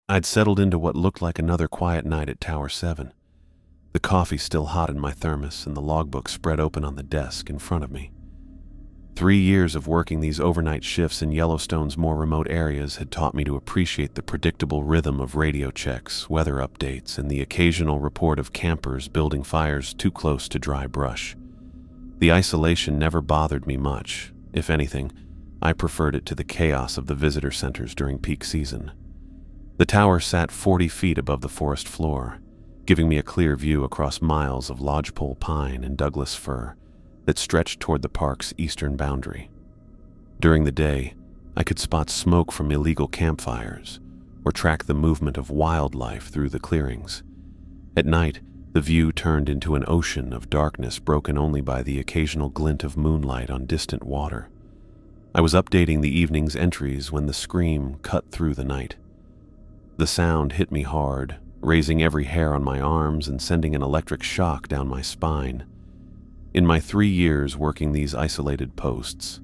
I'd settled into what looked like another quiet night at Tower 7. The coffee still hot in my thermos and the logbook spread open on the desk in front of me. 3 years of working these overnight shifts in Yellowstone's more remote areas had taught me to appreciate the predictable rhythm of radio checks, weather updates, and the occasional report of campers building fires too close to dry brush. The isolation never bothered me much. If anything, I preferred it to the chaos of the visitor centers during peak season. The tower sat 40 feet above the forest floor, giving me a clear view across miles of lodgepole pine and Douglas fir that stretched toward the park's eastern boundary. During the day, I could spot smoke from illegal campfires or track the movement of wildlife through the clearings. At night, the view turned into an ocean of darkness broken only by the occasional glint of moonlight on distant water. I was updating the evening's entries when the scream cut through the night. The sound hit me hard, raising every hair on my arms and sending an electric shock down my spine. In my 3 years working these isolated posts,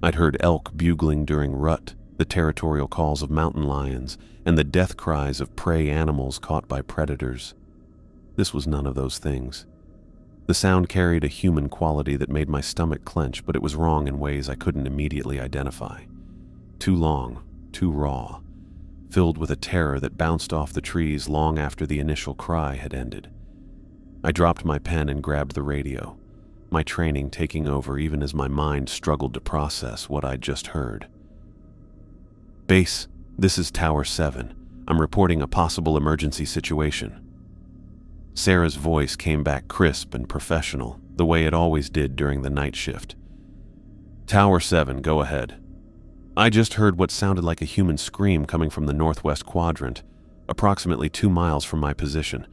I'd heard elk bugling during rut, the territorial calls of mountain lions, and the death cries of prey animals caught by predators. This was none of those things. The sound carried a human quality that made my stomach clench, but it was wrong in ways I couldn't immediately identify. Too long, too raw, filled with a terror that bounced off the trees long after the initial cry had ended. I dropped my pen and grabbed the radio, my training taking over even as my mind struggled to process what I'd just heard. "Base, this is Tower 7. I'm reporting a possible emergency situation." Sarah's voice came back crisp and professional, the way it always did during the night shift. "Tower 7, go ahead. I just heard what sounded like a human scream coming from the northwest quadrant, approximately 2 miles from my position,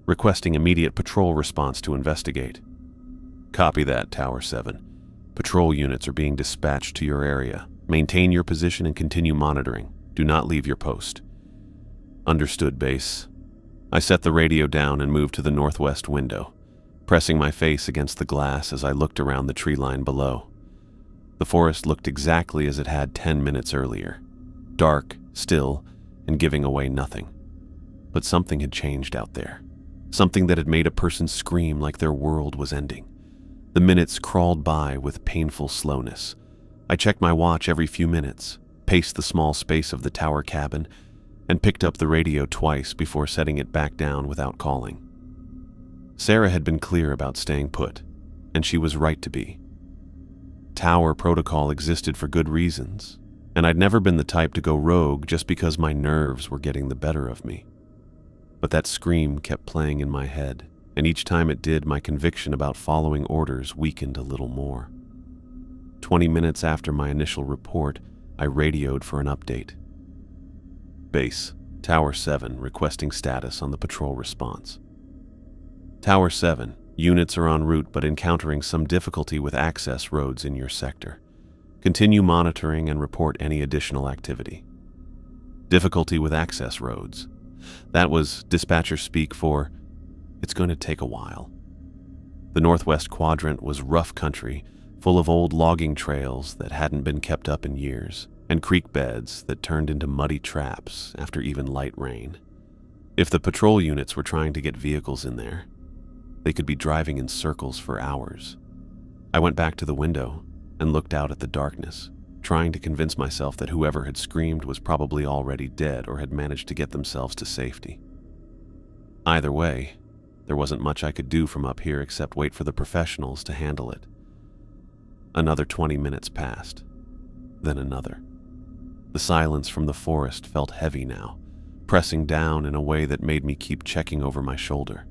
requesting immediate patrol response to investigate." "Copy that, Tower 7. Patrol units are being dispatched to your area. Maintain your position and continue monitoring. Do not leave your post." "Understood, Base." I set the radio down and moved to the northwest window, pressing my face against the glass as I looked around the tree line below. The forest looked exactly as it had 10 minutes earlier, dark, still, and giving away nothing. But something had changed out there, something that had made a person scream like their world was ending. The minutes crawled by with painful slowness. I checked my watch every few minutes, paced the small space of the tower cabin, and picked up the radio twice before setting it back down without calling. Sarah had been clear about staying put, and she was right to be. Tower protocol existed for good reasons, and I'd never been the type to go rogue just because my nerves were getting the better of me. But that scream kept playing in my head, and each time it did, my conviction about following orders weakened a little more. 20 minutes after my initial report, I radioed for an update. "Base, Tower 7, requesting status on the patrol response." "Tower 7, units are en route but encountering some difficulty with access roads in your sector. Continue monitoring and report any additional activity." Difficulty with access roads. That was dispatcher speak for, "It's going to take a while." The northwest quadrant was rough country, full of old logging trails that hadn't been kept up in years, and creek beds that turned into muddy traps after even light rain. If the patrol units were trying to get vehicles in there, they could be driving in circles for hours. I went back to the window and looked out at the darkness, trying to convince myself that whoever had screamed was probably already dead or had managed to get themselves to safety. Either way, there wasn't much I could do from up here except wait for the professionals to handle it. Another 20 minutes passed, then another. The silence from the forest felt heavy now, pressing down in a way that made me keep checking over my shoulder.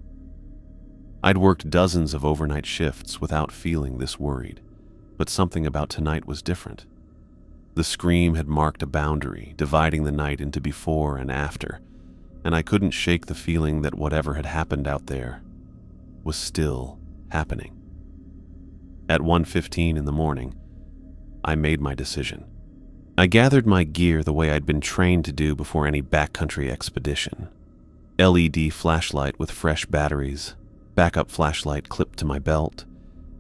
I'd worked dozens of overnight shifts without feeling this worried, but something about tonight was different. The scream had marked a boundary, dividing the night into before and after, and I couldn't shake the feeling that whatever had happened out there was still happening. At 1:15 in the morning, I made my decision. I gathered my gear the way I'd been trained to do before any backcountry expedition. LED flashlight with fresh batteries, backup flashlight clipped to my belt,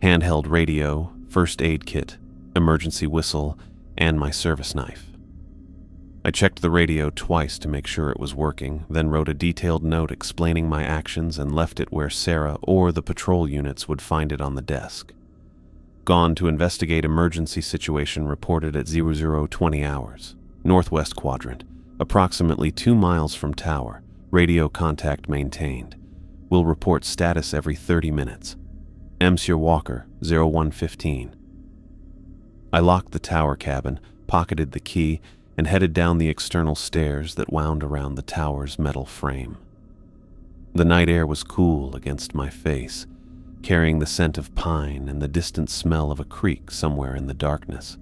handheld radio, first aid kit, emergency whistle, and my service knife. I I checked the radio twice to make sure it was working, then wrote a detailed note explaining my actions and left it where Sarah or the patrol units would find it on the desk. Gone to investigate emergency situation reported at 0020 hours. Northwest quadrant, approximately 2 miles from tower. Radio contact maintained. Will report status every 30 minutes. Monsieur Walker, 0115. I locked the tower cabin, pocketed the key, and headed down the external stairs that wound around the tower's metal frame. The night air was cool against my face, carrying the scent of pine and the distant smell of a creek somewhere in the darkness.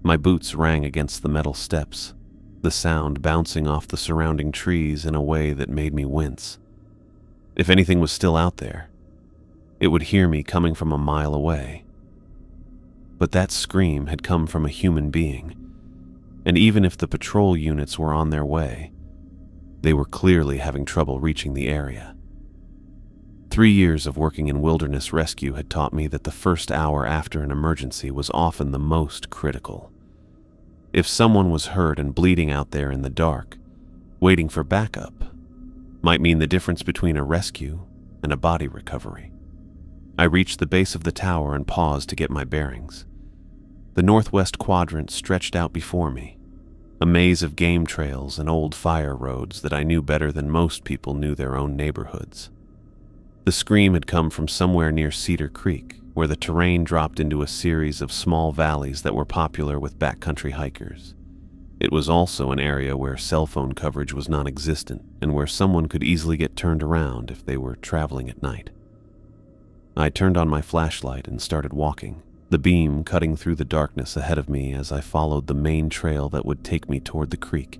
My boots rang against the metal steps, the sound bouncing off the surrounding trees in a way that made me wince. If anything was still out there, it would hear me coming from a mile away. But that scream had come from a human being, and even if the patrol units were on their way, they were clearly having trouble reaching the area. 3 years of working in wilderness rescue had taught me that the first hour after an emergency was often the most critical. If someone was hurt and bleeding out there in the dark, waiting for backup might mean the difference between a rescue and a body recovery. I reached the base of the tower and paused to get my bearings. The northwest quadrant stretched out before me, a maze of game trails and old fire roads that I knew better than most people knew their own neighborhoods. The scream had come from somewhere near Cedar Creek, where the terrain dropped into a series of small valleys that were popular with backcountry hikers. It was also an area where cell phone coverage was non-existent and where someone could easily get turned around if they were traveling at night. I turned on my flashlight and started walking, the beam cutting through the darkness ahead of me as I followed the main trail that would take me toward the creek.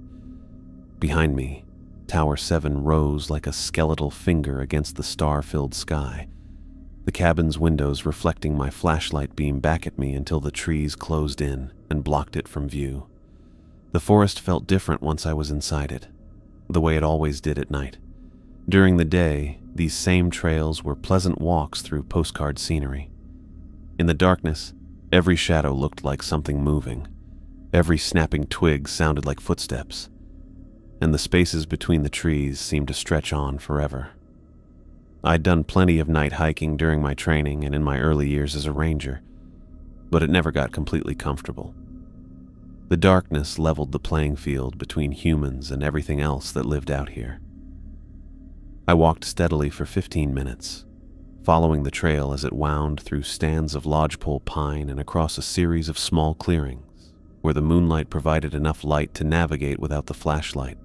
Behind me, Tower 7 rose like a skeletal finger against the star-filled sky, the cabin's windows reflecting my flashlight beam back at me until the trees closed in and blocked it from view. The forest felt different once I was inside it, the way it always did at night. During the day, these same trails were pleasant walks through postcard scenery. In the darkness, every shadow looked like something moving. Every snapping twig sounded like footsteps, and the spaces between the trees seemed to stretch on forever. I'd done plenty of night hiking during my training and in my early years as a ranger, but it never got completely comfortable. The darkness leveled the playing field between humans and everything else that lived out here. I walked steadily for 15 minutes, following the trail as it wound through stands of lodgepole pine and across a series of small clearings, where the moonlight provided enough light to navigate without the flashlight.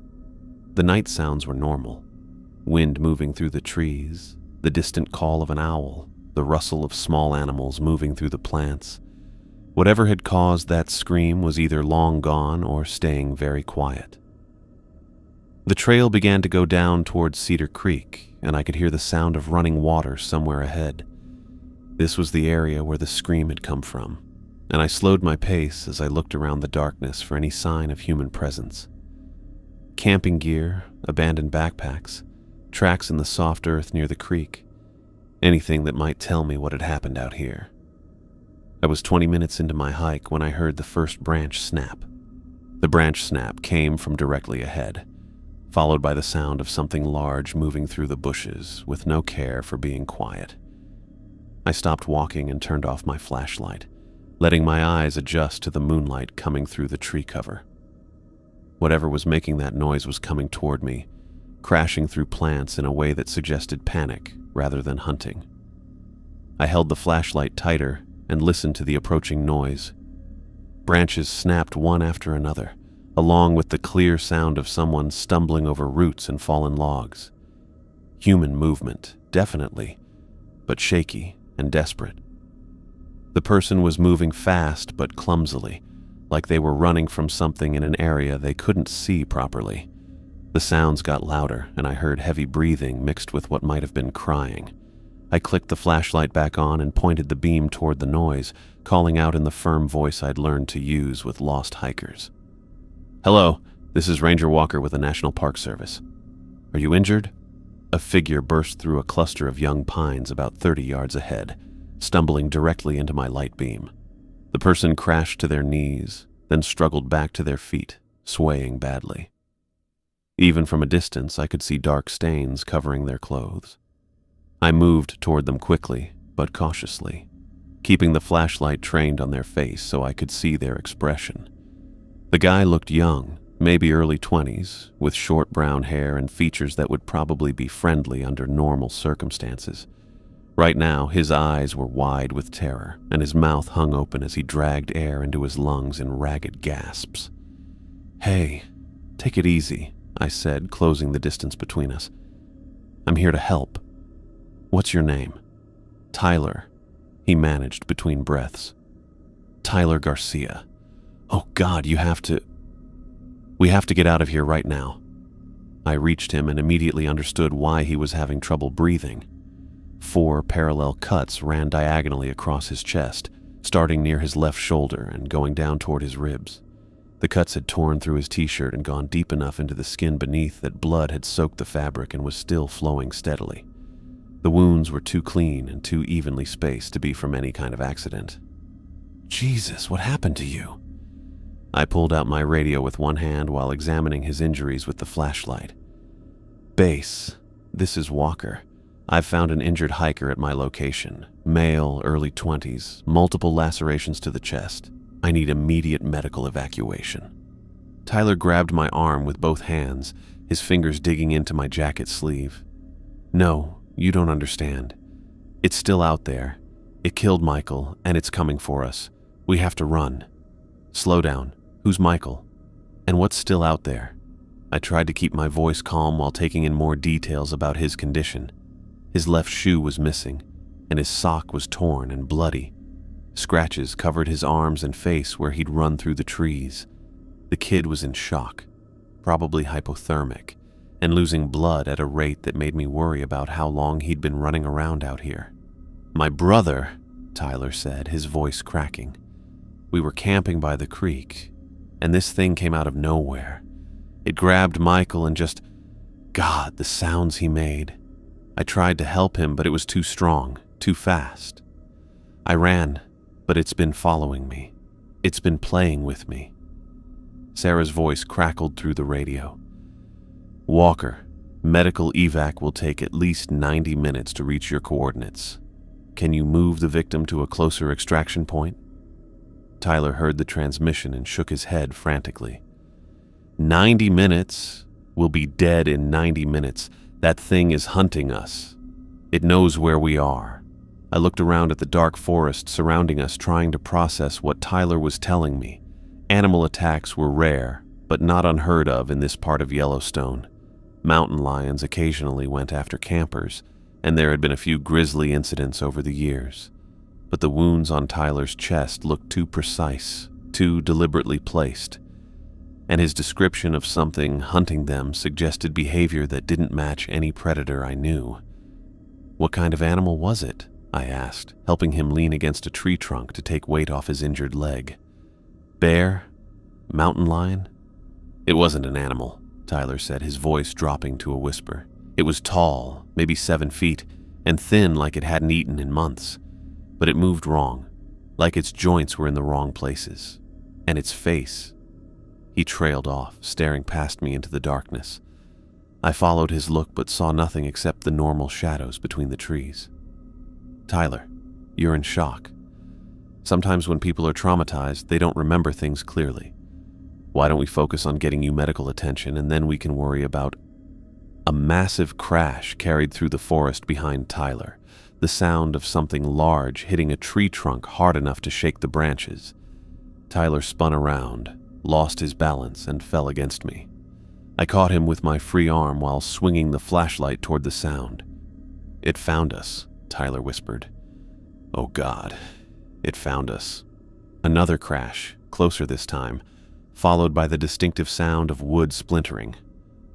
The night sounds were normal. Wind moving through the trees, the distant call of an owl, the rustle of small animals moving through the plants. Whatever had caused that scream was either long gone or staying very quiet. The trail began to go down towards Cedar Creek, and I could hear the sound of running water somewhere ahead. This was the area where the scream had come from, and I slowed my pace as I looked around the darkness for any sign of human presence. Camping gear, abandoned backpacks, tracks in the soft earth near the creek, anything that might tell me what had happened out here. I was 20 minutes into my hike when I heard the first branch snap. The branch snap came from directly ahead, followed by the sound of something large moving through the bushes with no care for being quiet. I stopped walking and turned off my flashlight, letting my eyes adjust to the moonlight coming through the tree cover. Whatever was making that noise was coming toward me, crashing through plants in a way that suggested panic rather than hunting. I held the flashlight tighter and listened to the approaching noise. Branches snapped one after another, along with the clear sound of someone stumbling over roots and fallen logs. Human movement, definitely, but shaky and desperate. The person was moving fast but clumsily, like they were running from something in an area they couldn't see properly. The sounds got louder, and I heard heavy breathing mixed with what might have been crying. I clicked the flashlight back on and pointed the beam toward the noise, calling out in the firm voice I'd learned to use with lost hikers. "Hello, this is Ranger Walker with the National Park Service. Are you injured?" A figure burst through a cluster of young pines about 30 yards ahead, stumbling directly into my light beam. The person crashed to their knees, then struggled back to their feet, swaying badly. Even from a distance, I could see dark stains covering their clothes. I moved toward them quickly, but cautiously, keeping the flashlight trained on their face so I could see their expression. The guy looked young, maybe early 20s, with short brown hair and features that would probably be friendly under normal circumstances. Right now, his eyes were wide with terror, and his mouth hung open as he dragged air into his lungs in ragged gasps. "Hey, take it easy," I said, closing the distance between us. "I'm here to help." "What's your name?" "Tyler," he managed between breaths. "Tyler Garcia. Oh God, we have to get out of here right now." I reached him and immediately understood why he was having trouble breathing. 4 parallel cuts ran diagonally across his chest, starting near his left shoulder and going down toward his ribs. The cuts had torn through his t-shirt and gone deep enough into the skin beneath that blood had soaked the fabric and was still flowing steadily. The wounds were too clean and too evenly spaced to be from any kind of accident. "Jesus, what happened to you?" I pulled out my radio with one hand while examining his injuries with the flashlight. "Base, this is Walker. I've found an injured hiker at my location. Male, early 20s, multiple lacerations to the chest. I need immediate medical evacuation." Tyler grabbed my arm with both hands, his fingers digging into my jacket sleeve. "No, you don't understand. It's still out there. It killed Michael, and it's coming for us. We have to run." "Slow down. Who's Michael? And what's still out there?" I tried to keep my voice calm while taking in more details about his condition. His left shoe was missing, and his sock was torn and bloody. Scratches covered his arms and face where he'd run through the trees. The kid was in shock, probably hypothermic, and losing blood at a rate that made me worry about how long he'd been running around out here. "My brother," Tyler said, his voice cracking. "We were camping by the creek, and this thing came out of nowhere. It grabbed Michael and just... God, the sounds he made. I tried to help him, but it was too strong, too fast. I ran, but it's been following me. It's been playing with me." Sarah's voice crackled through the radio. "Walker, medical evac will take at least 90 minutes to reach your coordinates. Can you move the victim to a closer extraction point?" Tyler heard the transmission and shook his head frantically. 90 minutes? We'll be dead in 90 minutes. That thing is hunting us. It knows where we are." I looked around at the dark forest surrounding us, trying to process what Tyler was telling me. Animal attacks were rare, but not unheard of in this part of Yellowstone. Mountain lions occasionally went after campers, and there had been a few grisly incidents over the years. But the wounds on Tyler's chest looked too precise, too deliberately placed, and his description of something hunting them suggested behavior that didn't match any predator I knew. "What kind of animal was it?" I asked, helping him lean against a tree trunk to take weight off his injured leg. "Bear? Mountain lion?" "It wasn't an animal," Tyler said, his voice dropping to a whisper. "It was tall, maybe 7 feet, and thin like it hadn't eaten in months. But it moved wrong, like its joints were in the wrong places. And its face..." He trailed off, staring past me into the darkness. I followed his look but saw nothing except the normal shadows between the trees. "Tyler, you're in shock. Sometimes when people are traumatized, they don't remember things clearly. Why don't we focus on getting you medical attention, and then we can worry about..." A massive crash carried through the forest behind Tyler, the sound of something large hitting a tree trunk hard enough to shake the branches. Tyler spun around, lost his balance, and fell against me. I caught him with my free arm while swinging the flashlight toward the sound. "It found us," Tyler whispered. "Oh God, it found us." Another crash, closer this time, followed by the distinctive sound of wood splintering.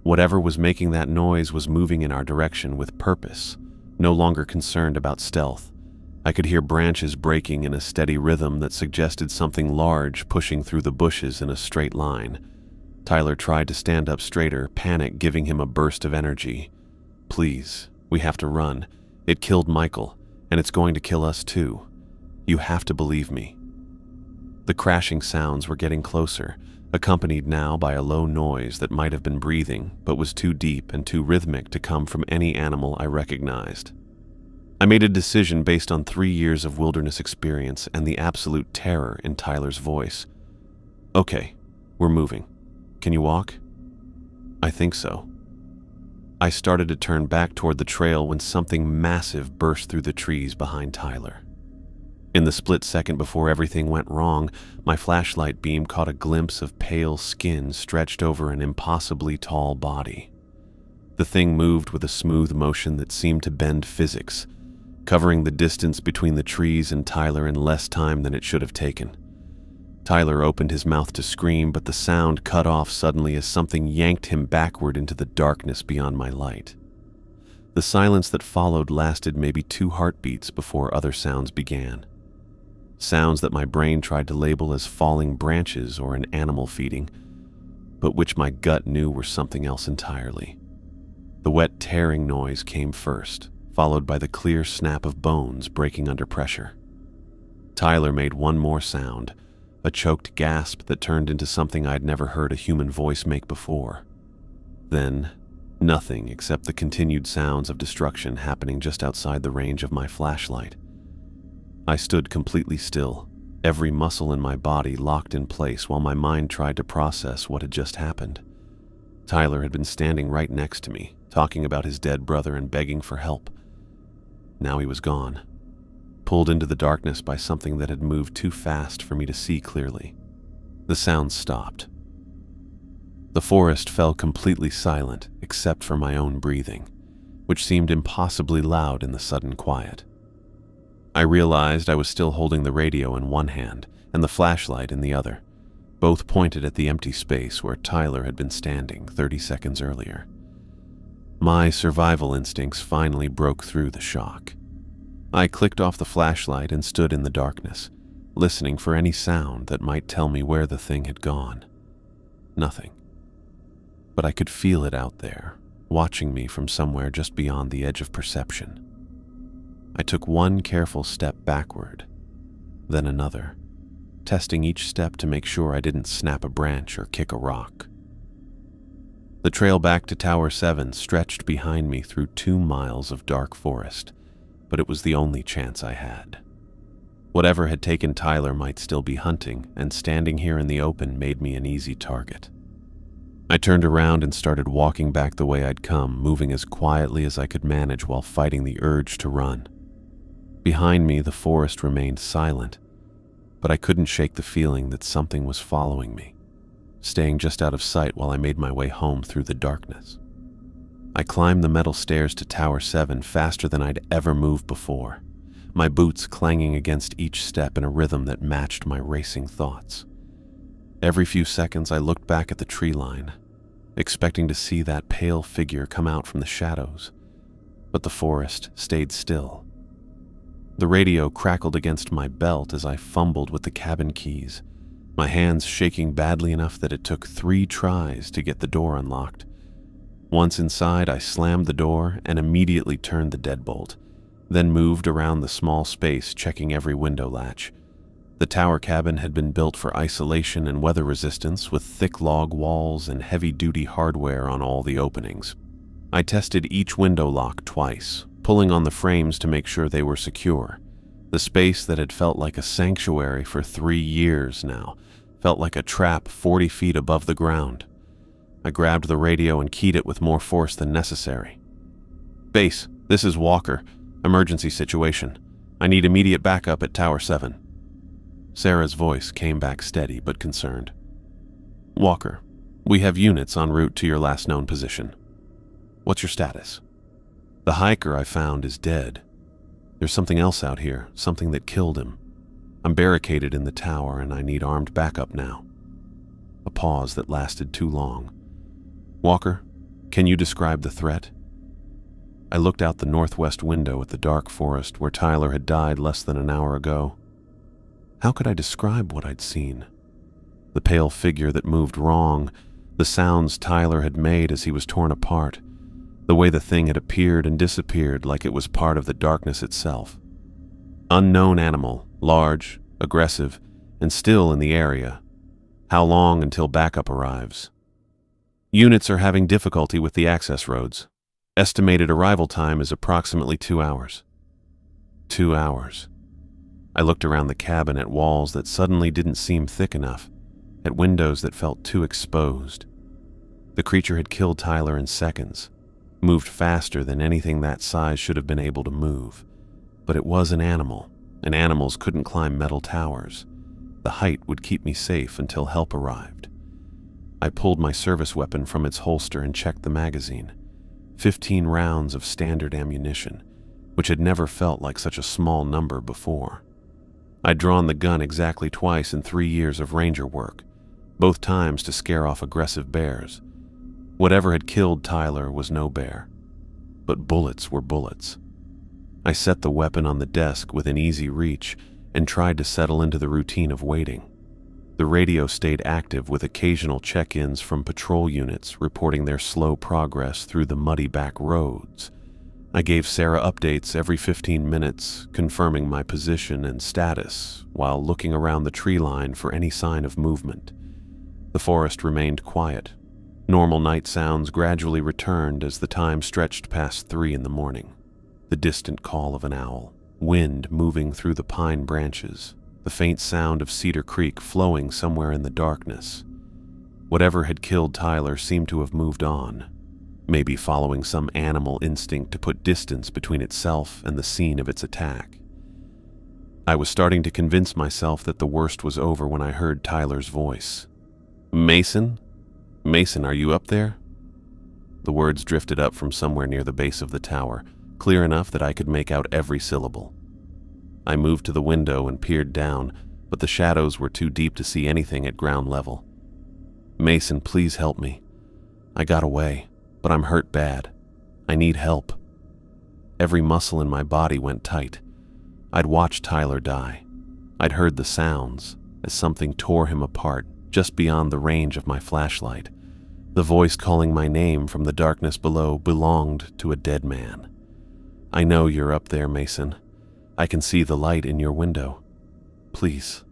Whatever was making that noise was moving in our direction with purpose, no longer concerned about stealth. I could hear branches breaking in a steady rhythm that suggested something large pushing through the bushes in a straight line. Tyler tried to stand up straighter, panic giving him a burst of energy. "Please, we have to run. It killed Michael, and it's going to kill us too. You have to believe me." The crashing sounds were getting closer, accompanied now by a low noise that might have been breathing, but was too deep and too rhythmic to come from any animal I recognized. I made a decision based on 3 years of wilderness experience and the absolute terror in Tyler's voice. "Okay, we're moving. Can you walk?" "I think so." I started to turn back toward the trail when something massive burst through the trees behind Tyler. In the split second before everything went wrong, my flashlight beam caught a glimpse of pale skin stretched over an impossibly tall body. The thing moved with a smooth motion that seemed to bend physics, covering the distance between the trees and Tyler in less time than it should have taken. Tyler opened his mouth to scream, but the sound cut off suddenly as something yanked him backward into the darkness beyond my light. The silence that followed lasted maybe 2 heartbeats before other sounds began. Sounds that my brain tried to label as falling branches or an animal feeding, but which my gut knew were something else entirely. The wet tearing noise came first, followed by the clear snap of bones breaking under pressure. Tyler made one more sound, a choked gasp that turned into something I'd never heard a human voice make before. Then, nothing except the continued sounds of destruction happening just outside the range of my flashlight. I stood completely still, every muscle in my body locked in place while my mind tried to process what had just happened. Tyler had been standing right next to me, talking about his dead brother and begging for help. Now he was gone, pulled into the darkness by something that had moved too fast for me to see clearly. The sound stopped. The forest fell completely silent except for my own breathing, which seemed impossibly loud in the sudden quiet. I realized I was still holding the radio in one hand and the flashlight in the other, both pointed at the empty space where Tyler had been standing 30 seconds earlier. My survival instincts finally broke through the shock. I clicked off the flashlight and stood in the darkness, listening for any sound that might tell me where the thing had gone. Nothing. But I could feel it out there, watching me from somewhere just beyond the edge of perception. I took one careful step backward, then another, testing each step to make sure I didn't snap a branch or kick a rock. The trail back to Tower 7 stretched behind me through 2 miles of dark forest, but it was the only chance I had. Whatever had taken Tyler might still be hunting, and standing here in the open made me an easy target. I turned around and started walking back the way I'd come, moving as quietly as I could manage while fighting the urge to run. Behind me, the forest remained silent, but I couldn't shake the feeling that something was following me, staying just out of sight while I made my way home through the darkness. I climbed the metal stairs to Tower 7 faster than I'd ever moved before, my boots clanging against each step in a rhythm that matched my racing thoughts. Every few seconds I looked back at the tree line, expecting to see that pale figure come out from the shadows, but the forest stayed still. The radio crackled against my belt as I fumbled with the cabin keys, my hands shaking badly enough that it took 3 tries to get the door unlocked. Once inside, I slammed the door and immediately turned the deadbolt, then moved around the small space, checking every window latch. The tower cabin had been built for isolation and weather resistance, with thick log walls and heavy-duty hardware on all the openings. I tested each window lock twice, pulling on the frames to make sure they were secure. The space that had felt like a sanctuary for 3 years now felt like a trap 40 feet above the ground. I grabbed the radio and keyed it with more force than necessary. "Base, this is Walker. Emergency situation. I need immediate backup at Tower 7. Sarah's voice came back steady but concerned. "Walker, we have units en route to your last known position. What's your status?" "The hiker I found is dead. There's something else out here, something that killed him. I'm barricaded in the tower and I need armed backup now." A pause that lasted too long. "Walker, can you describe the threat?" I looked out the northwest window at the dark forest where Tyler had died less than an hour ago. How could I describe what I'd seen? The pale figure that moved wrong, the sounds Tyler had made as he was torn apart, the way the thing had appeared and disappeared like it was part of the darkness itself. Unknown animal, large, aggressive, and still in the area. How long until backup arrives? Units are having difficulty with the access roads. Estimated arrival time is approximately 2 hours. 2 hours. I looked around the cabin at walls that suddenly didn't seem thick enough, at windows that felt too exposed. The creature had killed Tyler in seconds, moved faster than anything that size should have been able to move. But it was an animal, and animals couldn't climb metal towers. The height would keep me safe until help arrived. I pulled my service weapon from its holster and checked the magazine. 15 rounds of standard ammunition, which had never felt like such a small number before. I'd drawn the gun exactly twice in 3 years of ranger work, both times to scare off aggressive bears. Whatever had killed Tyler was no bear, but bullets were bullets. I set the weapon on the desk within easy reach and tried to settle into the routine of waiting. The radio stayed active with occasional check-ins from patrol units reporting their slow progress through the muddy back roads. I gave Sarah updates every 15 minutes, confirming my position and status while looking around the tree line for any sign of movement. The forest remained quiet. Normal night sounds gradually returned as the time stretched past 3 in the morning. The distant call of an owl, wind moving through the pine branches, the faint sound of Cedar Creek flowing somewhere in the darkness. Whatever had killed Tyler seemed to have moved on, maybe following some animal instinct to put distance between itself and the scene of its attack. I was starting to convince myself that the worst was over when I heard Tyler's voice. "Mason? Mason, are you up there?" The words drifted up from somewhere near the base of the tower, clear enough that I could make out every syllable. I moved to the window and peered down, but the shadows were too deep to see anything at ground level. "Mason, please help me. I got away, but I'm hurt bad. I need help." Every muscle in my body went tight. I'd watched Tyler die. I'd heard the sounds as something tore him apart just beyond the range of my flashlight. The voice calling my name from the darkness below belonged to a dead man. "I know you're up there, Mason. I can see the light in your window. Please,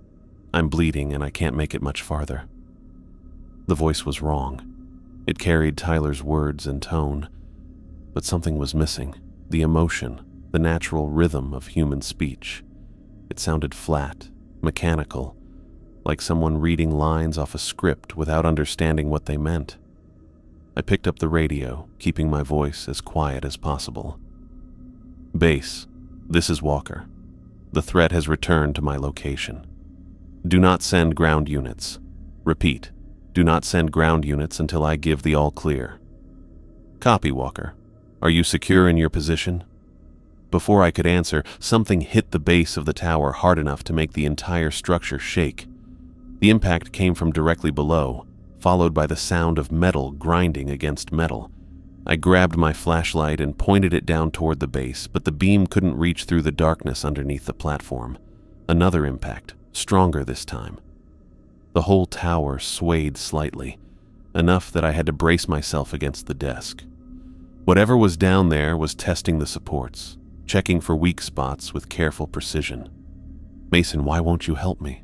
I'm bleeding and I can't make it much farther." The voice was wrong. It carried Tyler's words and tone, but something was missing. The emotion, the natural rhythm of human speech. It sounded flat, mechanical, like someone reading lines off a script without understanding what they meant. I picked up the radio, keeping my voice as quiet as possible. "Base, this is Walker. The threat has returned to my location. Do not send ground units. Repeat, do not send ground units until I give the all clear." "Copy, Walker. Are you secure in your position?" Before I could answer, something hit the base of the tower hard enough to make the entire structure shake. The impact came from directly below, followed by the sound of metal grinding against metal. I grabbed my flashlight and pointed it down toward the base, but the beam couldn't reach through the darkness underneath the platform. Another impact, stronger this time. The whole tower swayed slightly, enough that I had to brace myself against the desk. Whatever was down there was testing the supports, checking for weak spots with careful precision. "Mason, why won't you help me?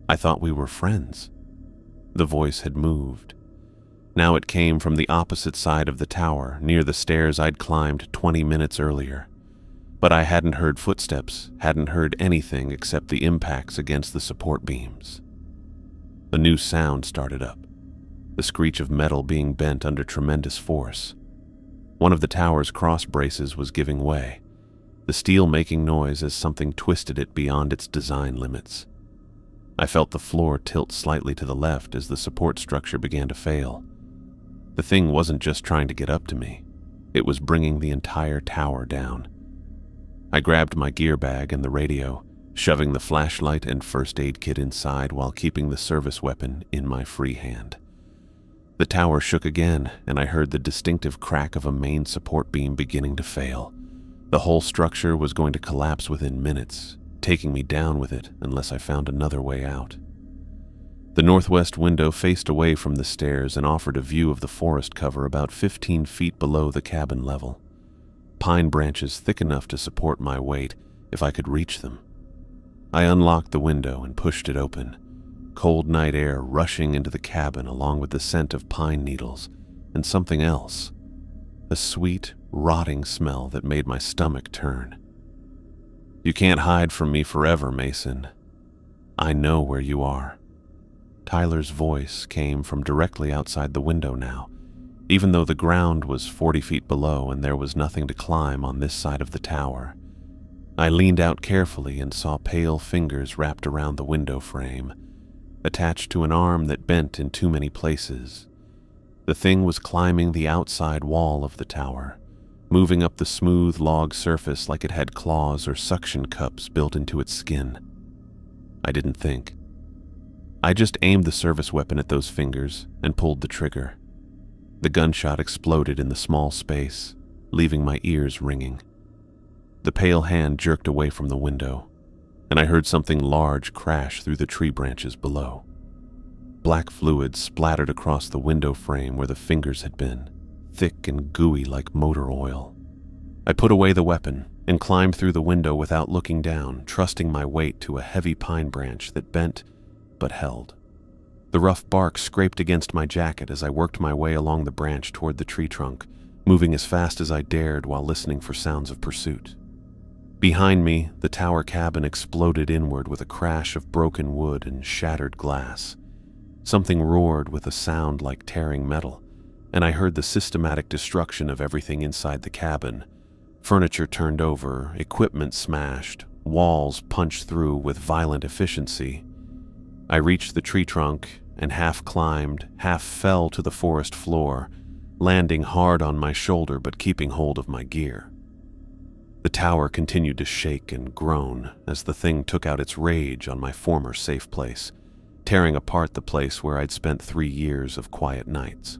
I thought we were friends." The voice had moved. Now it came from the opposite side of the tower, near the stairs I'd climbed 20 minutes earlier. But I hadn't heard footsteps, hadn't heard anything except the impacts against the support beams. A new sound started up, the screech of metal being bent under tremendous force. One of the tower's cross braces was giving way, the steel making noise as something twisted it beyond its design limits. I felt the floor tilt slightly to the left as the support structure began to fail. The thing wasn't just trying to get up to me. It was bringing the entire tower down. I grabbed my gear bag and the radio, shoving the flashlight and first aid kit inside while keeping the service weapon in my free hand. The tower shook again, and I heard the distinctive crack of a main support beam beginning to fail. The whole structure was going to collapse within minutes, taking me down with it unless I found another way out. The northwest window faced away from the stairs and offered a view of the forest cover about 15 feet below the cabin level. Pine branches thick enough to support my weight if I could reach them. I unlocked the window and pushed it open. cold night air rushing into the cabin along with the scent of pine needles and something else, a sweet, rotting smell that made my stomach turn. "You can't hide from me forever, Mason. I know where you are." Tyler's voice came from directly outside the window now, even though the ground was 40 feet below and there was nothing to climb on this side of the tower. I leaned out carefully and saw pale fingers wrapped around the window frame, attached to an arm that bent in too many places. The thing was climbing the outside wall of the tower, moving up the smooth log surface like it had claws or suction cups built into its skin. I didn't think. I just aimed the service weapon at those fingers and pulled the trigger. The gunshot exploded in the small space, leaving my ears ringing. The pale hand jerked away from the window, and I heard something large crash through the tree branches below. Black fluid splattered across the window frame where the fingers had been, thick and gooey like motor oil. I put away the weapon and climbed through the window without looking down, trusting my weight to a heavy pine branch that bent but held. The rough bark scraped against my jacket as I worked my way along the branch toward the tree trunk, moving as fast as I dared while listening for sounds of pursuit. Behind me, the tower cabin exploded inward with a crash of broken wood and shattered glass. Something roared with a sound like tearing metal, and I heard the systematic destruction of everything inside the cabin. Furniture turned over, equipment smashed, walls punched through with violent efficiency. I reached the tree trunk and half climbed, half fell to the forest floor, landing hard on my shoulder but keeping hold of my gear. The tower continued to shake and groan as the thing took out its rage on my former safe place, tearing apart the place where I'd spent 3 years of quiet nights.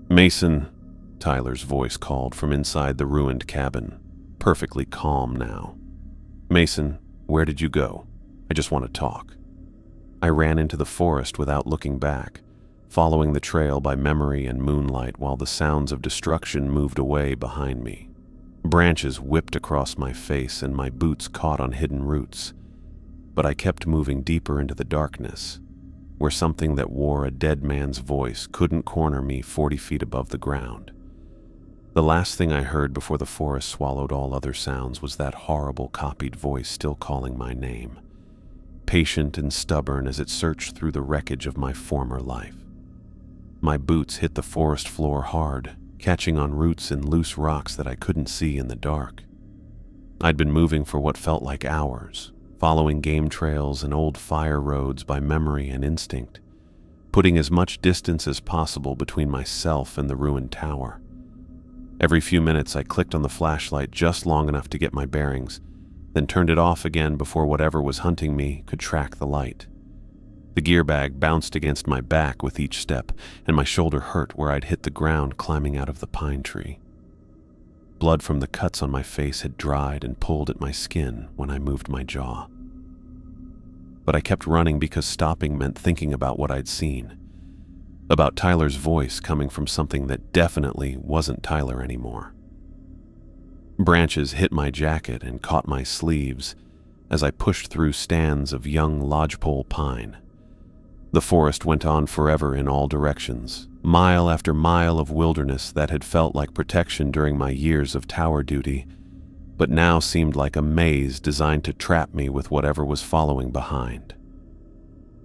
"Mason," Tyler's voice called from inside the ruined cabin, perfectly calm now. "Mason, where did you go? I just want to talk." I ran into the forest without looking back, following the trail by memory and moonlight while the sounds of destruction moved away behind me. Branches whipped across my face and my boots caught on hidden roots, but I kept moving deeper into the darkness, where something that wore a dead man's voice couldn't corner me 40 feet above the ground. The last thing I heard before the forest swallowed all other sounds was that horrible copied voice still calling my name, patient and stubborn as it searched through the wreckage of my former life. My boots hit the forest floor hard, catching on roots and loose rocks that I couldn't see in the dark. I'd been moving for what felt like hours, following game trails and old fire roads by memory and instinct, putting as much distance as possible between myself and the ruined tower. Every few minutes I clicked on the flashlight just long enough to get my bearings, then turned it off again before whatever was hunting me could track the light. The gear bag bounced against my back with each step, and my shoulder hurt where I'd hit the ground climbing out of the pine tree. Blood from the cuts on my face had dried and pulled at my skin when I moved my jaw. But I kept running because stopping meant thinking about what I'd seen, about Tyler's voice coming from something that definitely wasn't Tyler anymore. Branches hit my jacket and caught my sleeves as I pushed through stands of young lodgepole pine. The forest went on forever in all directions, mile after mile of wilderness that had felt like protection during my years of tower duty, but now seemed like a maze designed to trap me with whatever was following behind.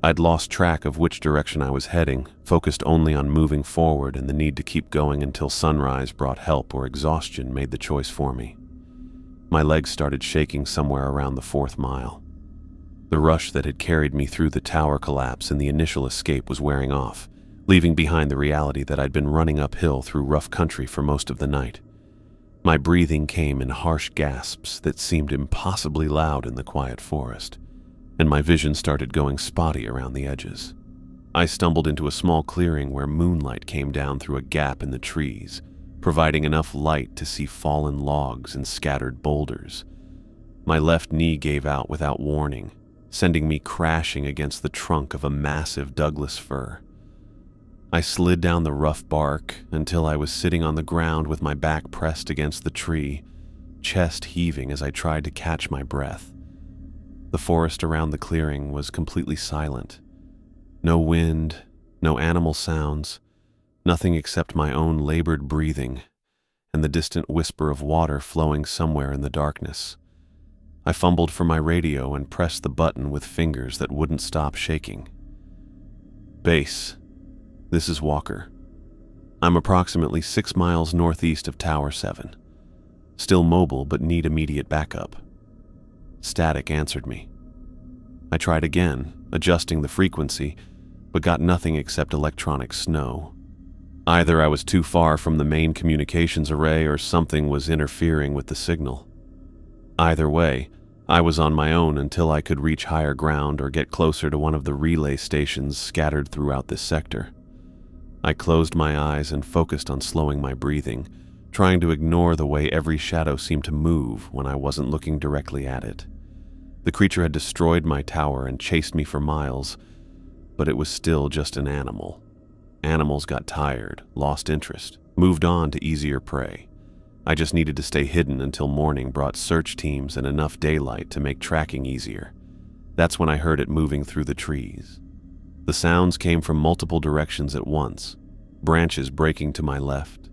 I'd lost track of which direction I was heading, focused only on moving forward and the need to keep going until sunrise brought help or exhaustion made the choice for me. My legs started shaking somewhere around the 4th mile. The rush that had carried me through the tower collapse and the initial escape was wearing off, leaving behind the reality that I'd been running uphill through rough country for most of the night. My breathing came in harsh gasps that seemed impossibly loud in the quiet forest, and my vision started going spotty around the edges. I stumbled into a small clearing where moonlight came down through a gap in the trees, providing enough light to see fallen logs and scattered boulders. My left knee gave out without warning, sending me crashing against the trunk of a massive Douglas fir. I slid down the rough bark until I was sitting on the ground with my back pressed against the tree, chest heaving as I tried to catch my breath. The forest around the clearing was completely silent. No wind, no animal sounds, nothing except my own labored breathing and the distant whisper of water flowing somewhere in the darkness. I fumbled for my radio and pressed the button with fingers that wouldn't stop shaking. Base, this is Walker. I'm approximately 6 miles northeast of Tower 7. Still mobile, but need immediate backup. Static answered me. I tried again, adjusting the frequency, but got nothing except electronic snow. Either I was too far from the main communications array or something was interfering with the signal. Either way, I was on my own until I could reach higher ground or get closer to one of the relay stations scattered throughout this sector. I closed my eyes and focused on slowing my breathing, trying to ignore the way every shadow seemed to move when I wasn't looking directly at it. The creature had destroyed my tower and chased me for miles, but it was still just an animal. Animals got tired, lost interest, moved on to easier prey. I just needed to stay hidden until morning brought search teams and enough daylight to make tracking easier. That's when I heard it moving through the trees. The sounds came from multiple directions at once, branches breaking to my left,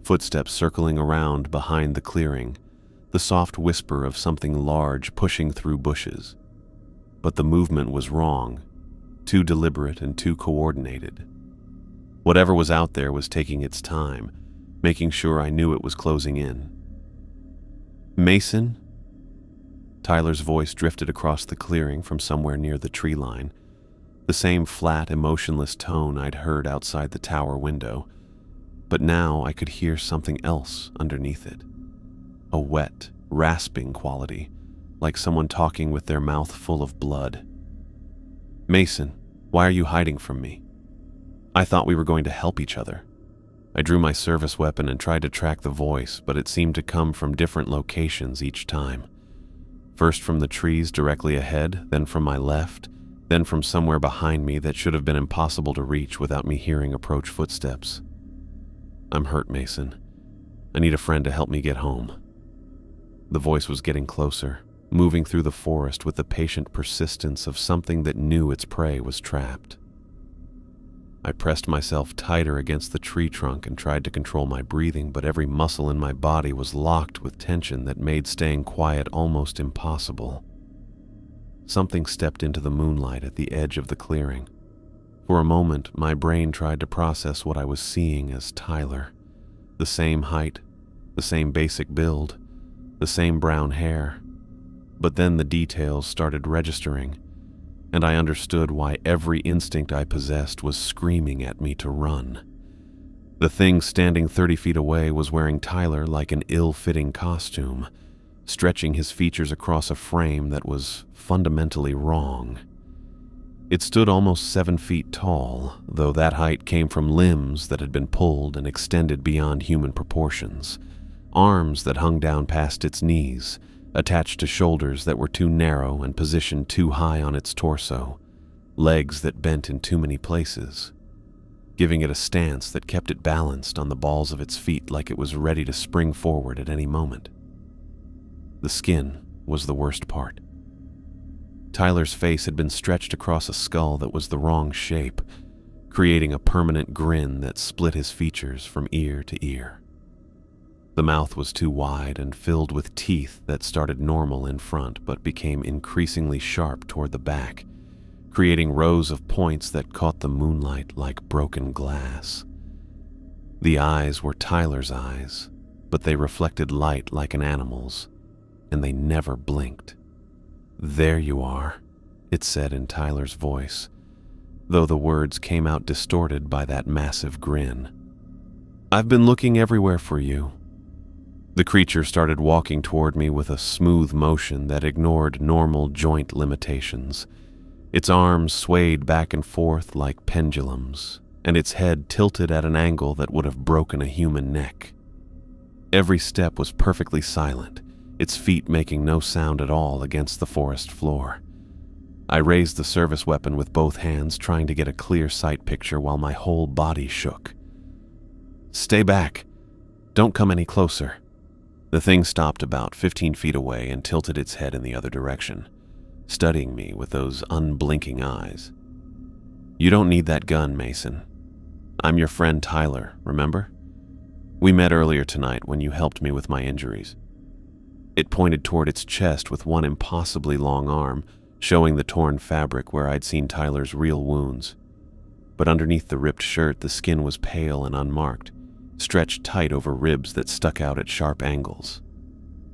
footsteps circling around behind the clearing, the soft whisper of something large pushing through bushes. But the movement was wrong, too deliberate and too coordinated. Whatever was out there was taking its time, making sure I knew it was closing in. Mason? Tyler's voice drifted across the clearing from somewhere near the tree line, the same flat, emotionless tone I'd heard outside the tower window, but now I could hear something else underneath it. A wet, rasping quality, like someone talking with their mouth full of blood. Mason, why are you hiding from me? I thought we were going to help each other. I drew my service weapon and tried to track the voice, but it seemed to come from different locations each time. First from the trees directly ahead, then from my left, then from somewhere behind me that should have been impossible to reach without me hearing approach footsteps. I'm hurt, Mason. I need a friend to help me get home. The voice was getting closer, moving through the forest with the patient persistence of something that knew its prey was trapped. I pressed myself tighter against the tree trunk and tried to control my breathing, but every muscle in my body was locked with tension that made staying quiet almost impossible. Something stepped into the moonlight at the edge of the clearing. For a moment, my brain tried to process what I was seeing as Tyler. The same height, the same basic build, the same brown hair. But then the details started registering, and I understood why every instinct I possessed was screaming at me to run. The thing standing 30 feet away was wearing Tyler like an ill-fitting costume, stretching his features across a frame that was fundamentally wrong. It stood almost 7 feet tall, though that height came from limbs that had been pulled and extended beyond human proportions, arms that hung down past its knees, attached to shoulders that were too narrow and positioned too high on its torso, legs that bent in too many places, giving it a stance that kept it balanced on the balls of its feet like it was ready to spring forward at any moment. The skin was the worst part. Tyler's face had been stretched across a skull that was the wrong shape, creating a permanent grin that split his features from ear to ear. The mouth was too wide and filled with teeth that started normal in front but became increasingly sharp toward the back, creating rows of points that caught the moonlight like broken glass. The eyes were Tyler's eyes, but they reflected light like an animal's, and they never blinked. "There you are," it said in Tyler's voice, though the words came out distorted by that massive grin. "I've been looking everywhere for you." The creature started walking toward me with a smooth motion that ignored normal joint limitations. Its arms swayed back and forth like pendulums, and its head tilted at an angle that would have broken a human neck. Every step was perfectly silent, its feet making no sound at all against the forest floor. I raised the service weapon with both hands, trying to get a clear sight picture while my whole body shook. "Stay back. Don't come any closer." The thing stopped about 15 feet away and tilted its head in the other direction. studying me with those unblinking eyes. "You don't need that gun, Mason. I'm your friend Tyler, remember? We met earlier tonight when you helped me with my injuries." It pointed toward its chest with one impossibly long arm, showing the torn fabric where I'd seen Tyler's real wounds. But underneath the ripped shirt, the skin was pale and unmarked, stretched tight over ribs that stuck out at sharp angles.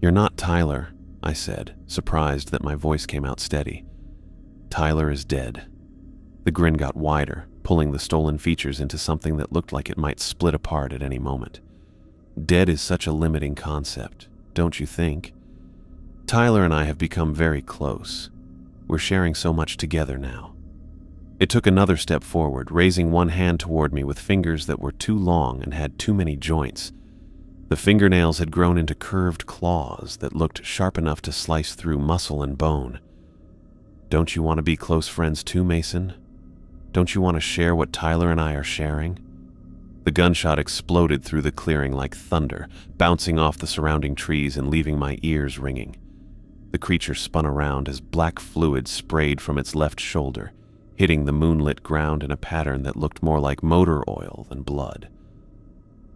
"You're not Tyler," I said, surprised that my voice came out steady. "Tyler is dead." The grin got wider, pulling the stolen features into something that looked like it might split apart at any moment. Dead is such a limiting concept, don't you think? Tyler and I have become very close. We're sharing so much together now. It took another step forward, raising one hand toward me with fingers that were too long and had too many joints. The fingernails had grown into curved claws that looked sharp enough to slice through muscle and bone. "Don't you want to be close friends too, Mason? Don't you want to share what Tyler and I are sharing?" The gunshot exploded through the clearing like thunder, bouncing off the surrounding trees and leaving my ears ringing. The creature spun around as black fluid sprayed from its left shoulder, hitting the moonlit ground in a pattern that looked more like motor oil than blood.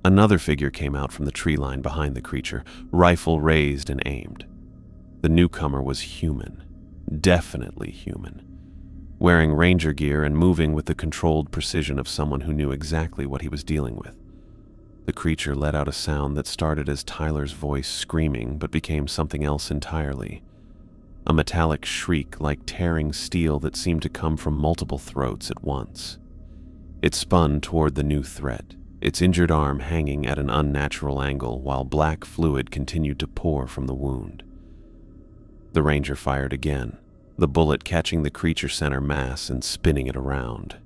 Another figure came out from the tree line behind the creature, rifle raised and aimed. The newcomer was human, definitely human, wearing ranger gear and moving with the controlled precision of someone who knew exactly what he was dealing with. The creature let out a sound that started as Tyler's voice screaming but became something else entirely. A metallic shriek like tearing steel that seemed to come from multiple throats at once. It spun toward the new threat, its injured arm hanging at an unnatural angle while black fluid continued to pour from the wound. The ranger fired again, the bullet catching the creature center mass and spinning it around.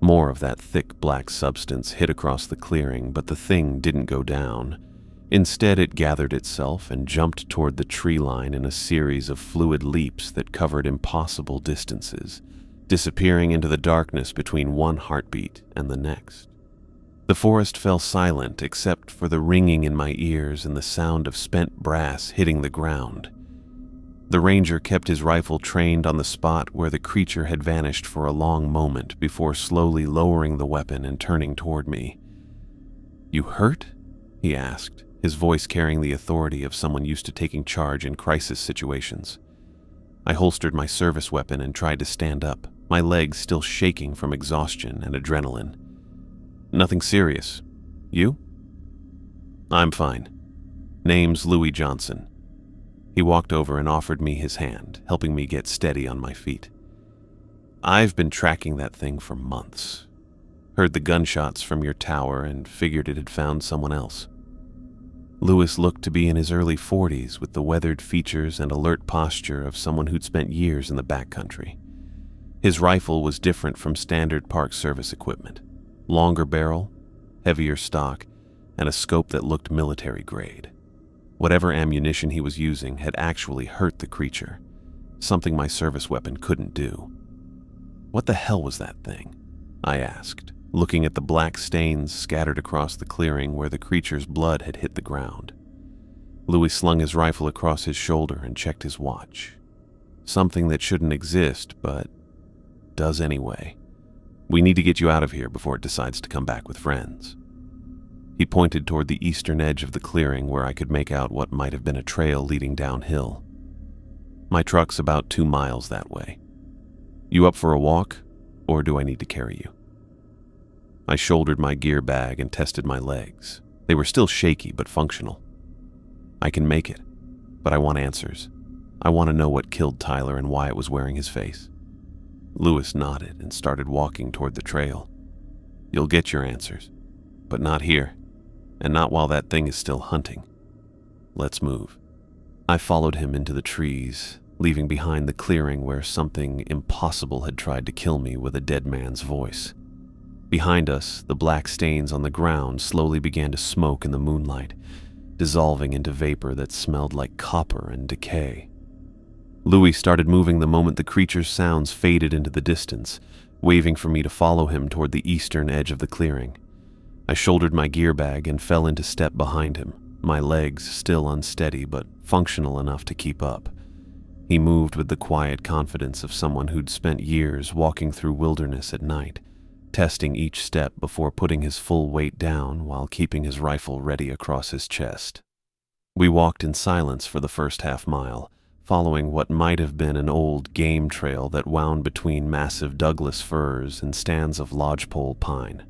More of that thick black substance hit across the clearing, but the thing didn't go down. Instead, it gathered itself and jumped toward the tree line in a series of fluid leaps that covered impossible distances, disappearing into the darkness between one heartbeat and the next. The forest fell silent except for the ringing in my ears and the sound of spent brass hitting the ground. The ranger kept his rifle trained on the spot where the creature had vanished for a long moment before slowly lowering the weapon and turning toward me. "You hurt?" he asked, his voice carrying the authority of someone used to taking charge in crisis situations. I holstered my service weapon and tried to stand up, my legs still shaking from exhaustion and adrenaline. "Nothing serious. You?" "I'm fine. Name's Louis Johnson." He walked over and offered me his hand, helping me get steady on my feet. "I've been tracking that thing for months. Heard the gunshots from your tower and figured it had found someone else." Louis looked to be in his early 40s with the weathered features and alert posture of someone who'd spent years in the backcountry. His rifle was different from standard Park Service equipment. Longer barrel, heavier stock, and a scope that looked military grade. Whatever ammunition he was using had actually hurt the creature, something my service weapon couldn't do. "What the hell was that thing?" I asked, looking at the black stains scattered across the clearing where the creature's blood had hit the ground. Louis slung his rifle across his shoulder and checked his watch. "Something that shouldn't exist, but does anyway. We need to get you out of here before it decides to come back with friends." He pointed toward the eastern edge of the clearing where I could make out what might have been a trail leading downhill. "My truck's about 2 miles that way. You up for a walk, or do I need to carry you?" I shouldered my gear bag and tested my legs. They were still shaky but functional. "I can make it, but I want answers. I want to know what killed Tyler and why it was wearing his face." Louis nodded and started walking toward the trail. "You'll get your answers, but not here, and not while that thing is still hunting. Let's move." I followed him into the trees, leaving behind the clearing where something impossible had tried to kill me with a dead man's voice. Behind us, the black stains on the ground slowly began to smoke in the moonlight, dissolving into vapor that smelled like copper and decay. Louis started moving the moment the creature's sounds faded into the distance, waving for me to follow him toward the eastern edge of the clearing. I shouldered my gear bag and fell into step behind him, my legs still unsteady but functional enough to keep up. He moved with the quiet confidence of someone who'd spent years walking through wilderness at night, testing each step before putting his full weight down while keeping his rifle ready across his chest. We walked in silence for the first half-mile, following what might have been an old game trail that wound between massive Douglas firs and stands of lodgepole pine.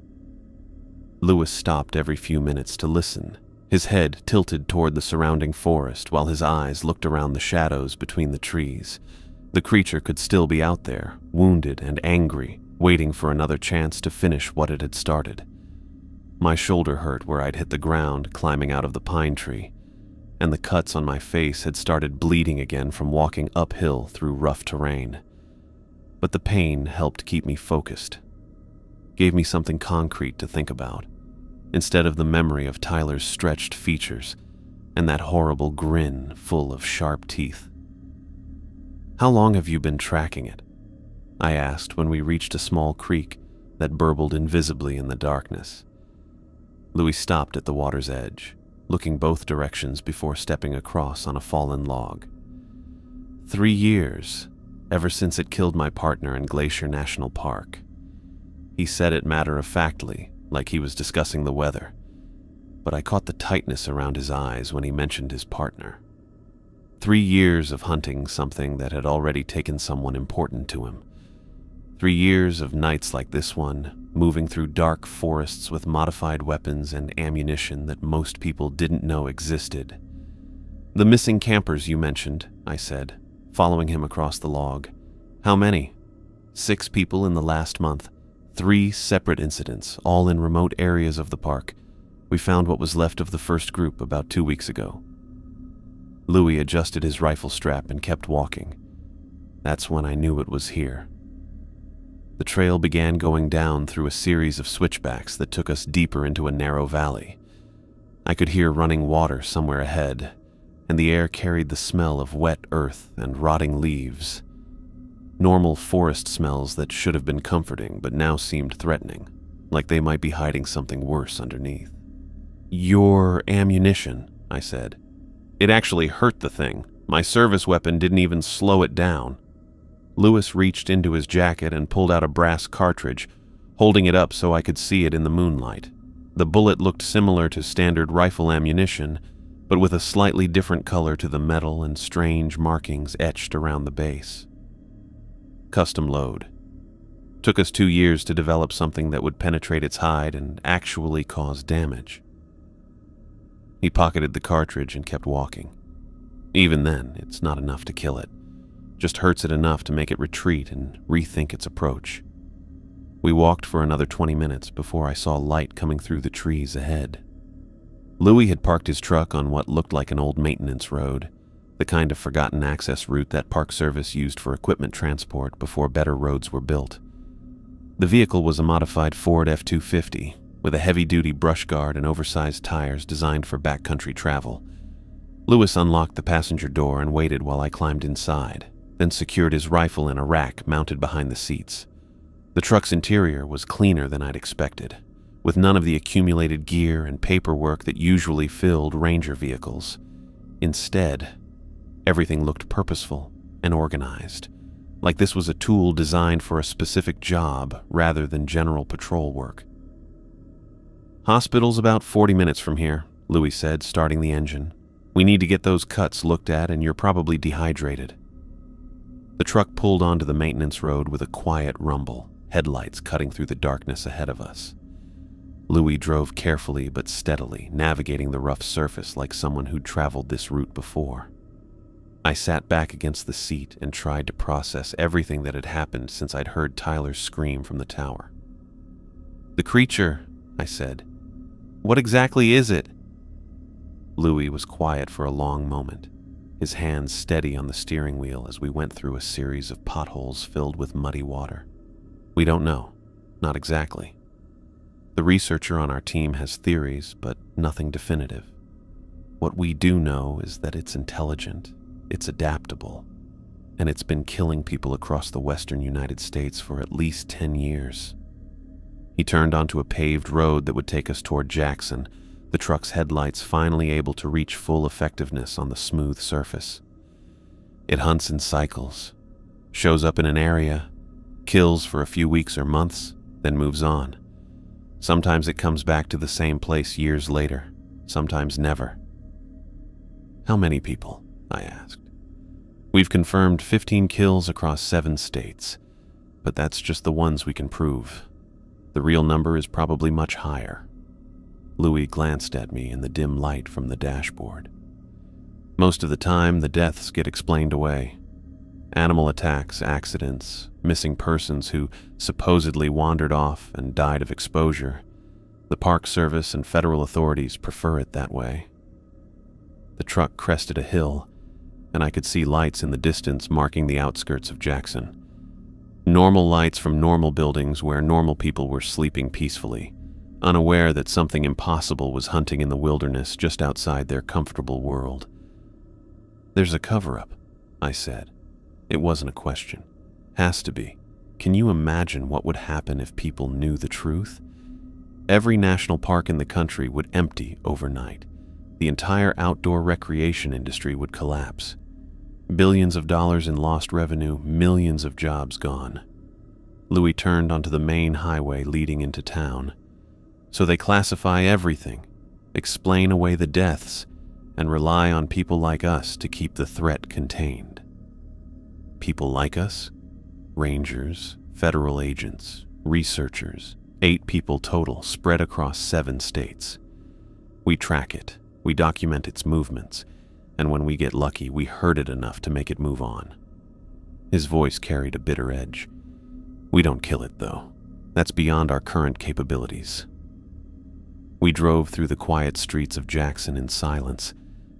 Lewis stopped every few minutes to listen, his head tilted toward the surrounding forest while his eyes looked around the shadows between the trees. The creature could still be out there, wounded and angry, waiting for another chance to finish what it had started. My shoulder hurt where I'd hit the ground climbing out of the pine tree, and the cuts on my face had started bleeding again from walking uphill through rough terrain. But the pain helped keep me focused, gave me something concrete to think about, instead of the memory of Tyler's stretched features and that horrible grin full of sharp teeth. "How long have you been tracking it?" I asked when we reached a small creek that burbled invisibly in the darkness. Louis stopped at the water's edge, looking both directions before stepping across on a fallen log. 3 years, ever since it killed my partner in Glacier National Park. He said it matter-of-factly, like he was discussing the weather, but I caught the tightness around his eyes when he mentioned his partner. 3 years of hunting something that had already taken someone important to him. 3 years of nights like this one, moving through dark forests with modified weapons and ammunition that most people didn't know existed. "The missing campers you mentioned," I said, following him across the log. "How many?" 6 people in the last month. 3 separate incidents, all in remote areas of the park. We found what was left of the first group about 2 weeks ago." Louis adjusted his rifle strap and kept walking. That's when I knew it was here. The trail began going down through a series of switchbacks that took us deeper into a narrow valley. I could hear running water somewhere ahead, and the air carried the smell of wet earth and rotting leaves. Normal forest smells that should have been comforting but now seemed threatening, like they might be hiding something worse underneath. "Your ammunition," I said. "It actually hurt the thing. My service weapon didn't even slow it down." Lewis reached into his jacket and pulled out a brass cartridge, holding it up so I could see it in the moonlight. The bullet looked similar to standard rifle ammunition, but with a slightly different color to the metal and strange markings etched around the base. "Custom load. Took us 2 years to develop something that would penetrate its hide and actually cause damage." He pocketed the cartridge and kept walking. "Even then, it's not enough to kill it. Just hurts it enough to make it retreat and rethink its approach." We walked for another 20 minutes before I saw light coming through the trees ahead. Louis had parked his truck on what looked like an old maintenance road, the kind of forgotten access route that Park Service used for equipment transport before better roads were built. The vehicle was a modified Ford F-250 with a heavy-duty brush guard and oversized tires designed for backcountry travel. Louis unlocked the passenger door and waited while I climbed inside, then secured his rifle in a rack mounted behind the seats. The truck's interior was cleaner than I'd expected, with none of the accumulated gear and paperwork that usually filled Ranger vehicles. Instead, everything looked purposeful and organized, like this was a tool designed for a specific job rather than general patrol work. "Hospital's about 40 minutes from here," Louis said, starting the engine. "We need to get those cuts looked at, and you're probably dehydrated." The truck pulled onto the maintenance road with a quiet rumble, headlights cutting through the darkness ahead of us. Louis drove carefully but steadily, navigating the rough surface like someone who'd traveled this route before. I sat back against the seat and tried to process everything that had happened since I'd heard Tyler's scream from the tower. "The creature," I said. "What exactly is it?" Louis was quiet for a long moment, his hands steady on the steering wheel as we went through a series of potholes filled with muddy water. "We don't know. Not exactly. The researcher on our team has theories, but nothing definitive. What we do know is that it's intelligent, it's adaptable, and it's been killing people across the western United States for at least 10 years. He turned onto a paved road that would take us toward Jackson, the truck's headlights finally able to reach full effectiveness on the smooth surface. It hunts in cycles, shows up in an area, kills for a few weeks or months, then moves on. Sometimes it comes back to the same place years later, sometimes never. How many people? I asked. We've confirmed 15 kills across 7 states, but that's just the ones we can prove. The real number is probably much higher. Louis glanced at me in the dim light from the dashboard. Most of the time, the deaths get explained away. Animal attacks, accidents, missing persons who supposedly wandered off and died of exposure. The Park Service and federal authorities prefer it that way. The truck crested a hill, and I could see lights in the distance marking the outskirts of Jackson. Normal lights from normal buildings where normal people were sleeping peacefully, unaware that something impossible was hunting in the wilderness just outside their comfortable world. "There's a cover-up," I said. It wasn't a question. Has to be. Can you imagine what would happen if people knew the truth? Every national park in the country would empty overnight. The entire outdoor recreation industry would collapse. Billions of dollars in lost revenue, millions of jobs gone. Louis turned onto the main highway leading into town. So they classify everything, explain away the deaths, and rely on people like us to keep the threat contained. People like us? Rangers, federal agents, researchers, 8 people total spread across 7 states. We track it, we document its movements, and when we get lucky, we hurt it enough to make it move on. His voice carried a bitter edge. We don't kill it, though. That's beyond our current capabilities. We drove through the quiet streets of Jackson in silence,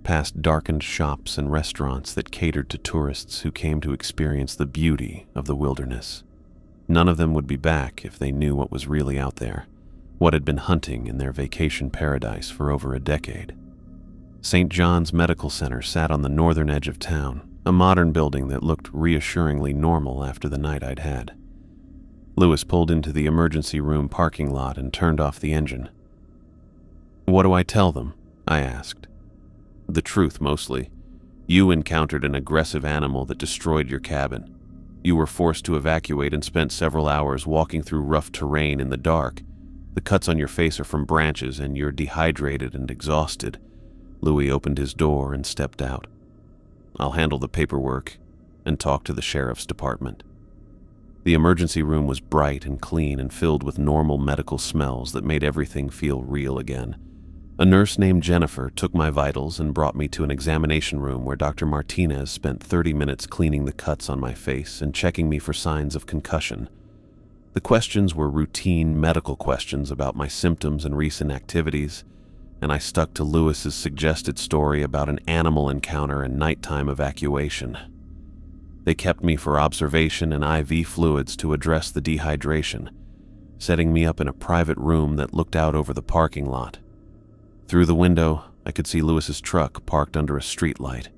past darkened shops and restaurants that catered to tourists who came to experience the beauty of the wilderness. None of them would be back if they knew what was really out there, what had been hunting in their vacation paradise for over a decade. St. John's Medical Center sat on the northern edge of town, a modern building that looked reassuringly normal after the night I'd had. Louis pulled into the emergency room parking lot and turned off the engine. "What do I tell them?" I asked. "The truth, mostly. You encountered an aggressive animal that destroyed your cabin. You were forced to evacuate and spent several hours walking through rough terrain in the dark. The cuts on your face are from branches and you're dehydrated and exhausted." Louis opened his door and stepped out. "I'll handle the paperwork and talk to the sheriff's department." The emergency room was bright and clean and filled with normal medical smells that made everything feel real again. A nurse named Jennifer took my vitals and brought me to an examination room where Dr. Martinez spent 30 minutes cleaning the cuts on my face and checking me for signs of concussion. The questions were routine medical questions about my symptoms and recent activities, and I stuck to Louis's suggested story about an animal encounter and nighttime evacuation. They kept me for observation and IV fluids to address the dehydration, setting me up in a private room that looked out over the parking lot. Through the window, I could see Louis's truck parked under a streetlight,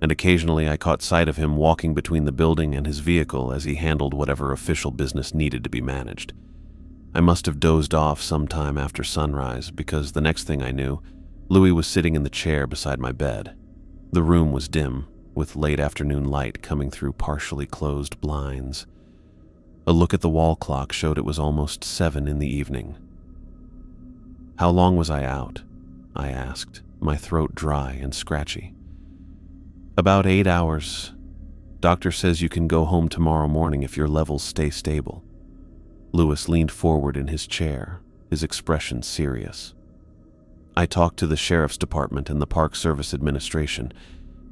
and occasionally I caught sight of him walking between the building and his vehicle as he handled whatever official business needed to be managed. I must have dozed off sometime after sunrise because the next thing I knew, Louis was sitting in the chair beside my bed. The room was dim, with late afternoon light coming through partially closed blinds. A look at the wall clock showed it was almost 7 in the evening. "How long was I out?" I asked, my throat dry and scratchy. "About 8 hours. Doctor says you can go home tomorrow morning if your levels stay stable." Louis leaned forward in his chair, his expression serious. "I talked to the sheriff's department and the Park Service administration.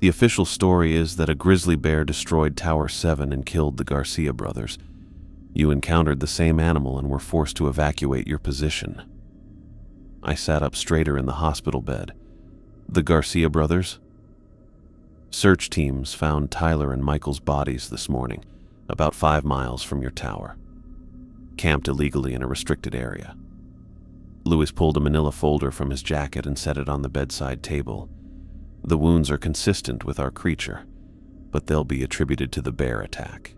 The official story is that a grizzly bear destroyed Tower 7 and killed the Garcia brothers. You encountered the same animal and were forced to evacuate your position." I sat up straighter in the hospital bed. "The Garcia brothers?" "Search teams found Tyler and Michael's bodies this morning, about 5 miles from your tower. Camped illegally in a restricted area." Louis pulled a manila folder from his jacket and set it on the bedside table. "The wounds are consistent with our creature, but they'll be attributed to the bear attack."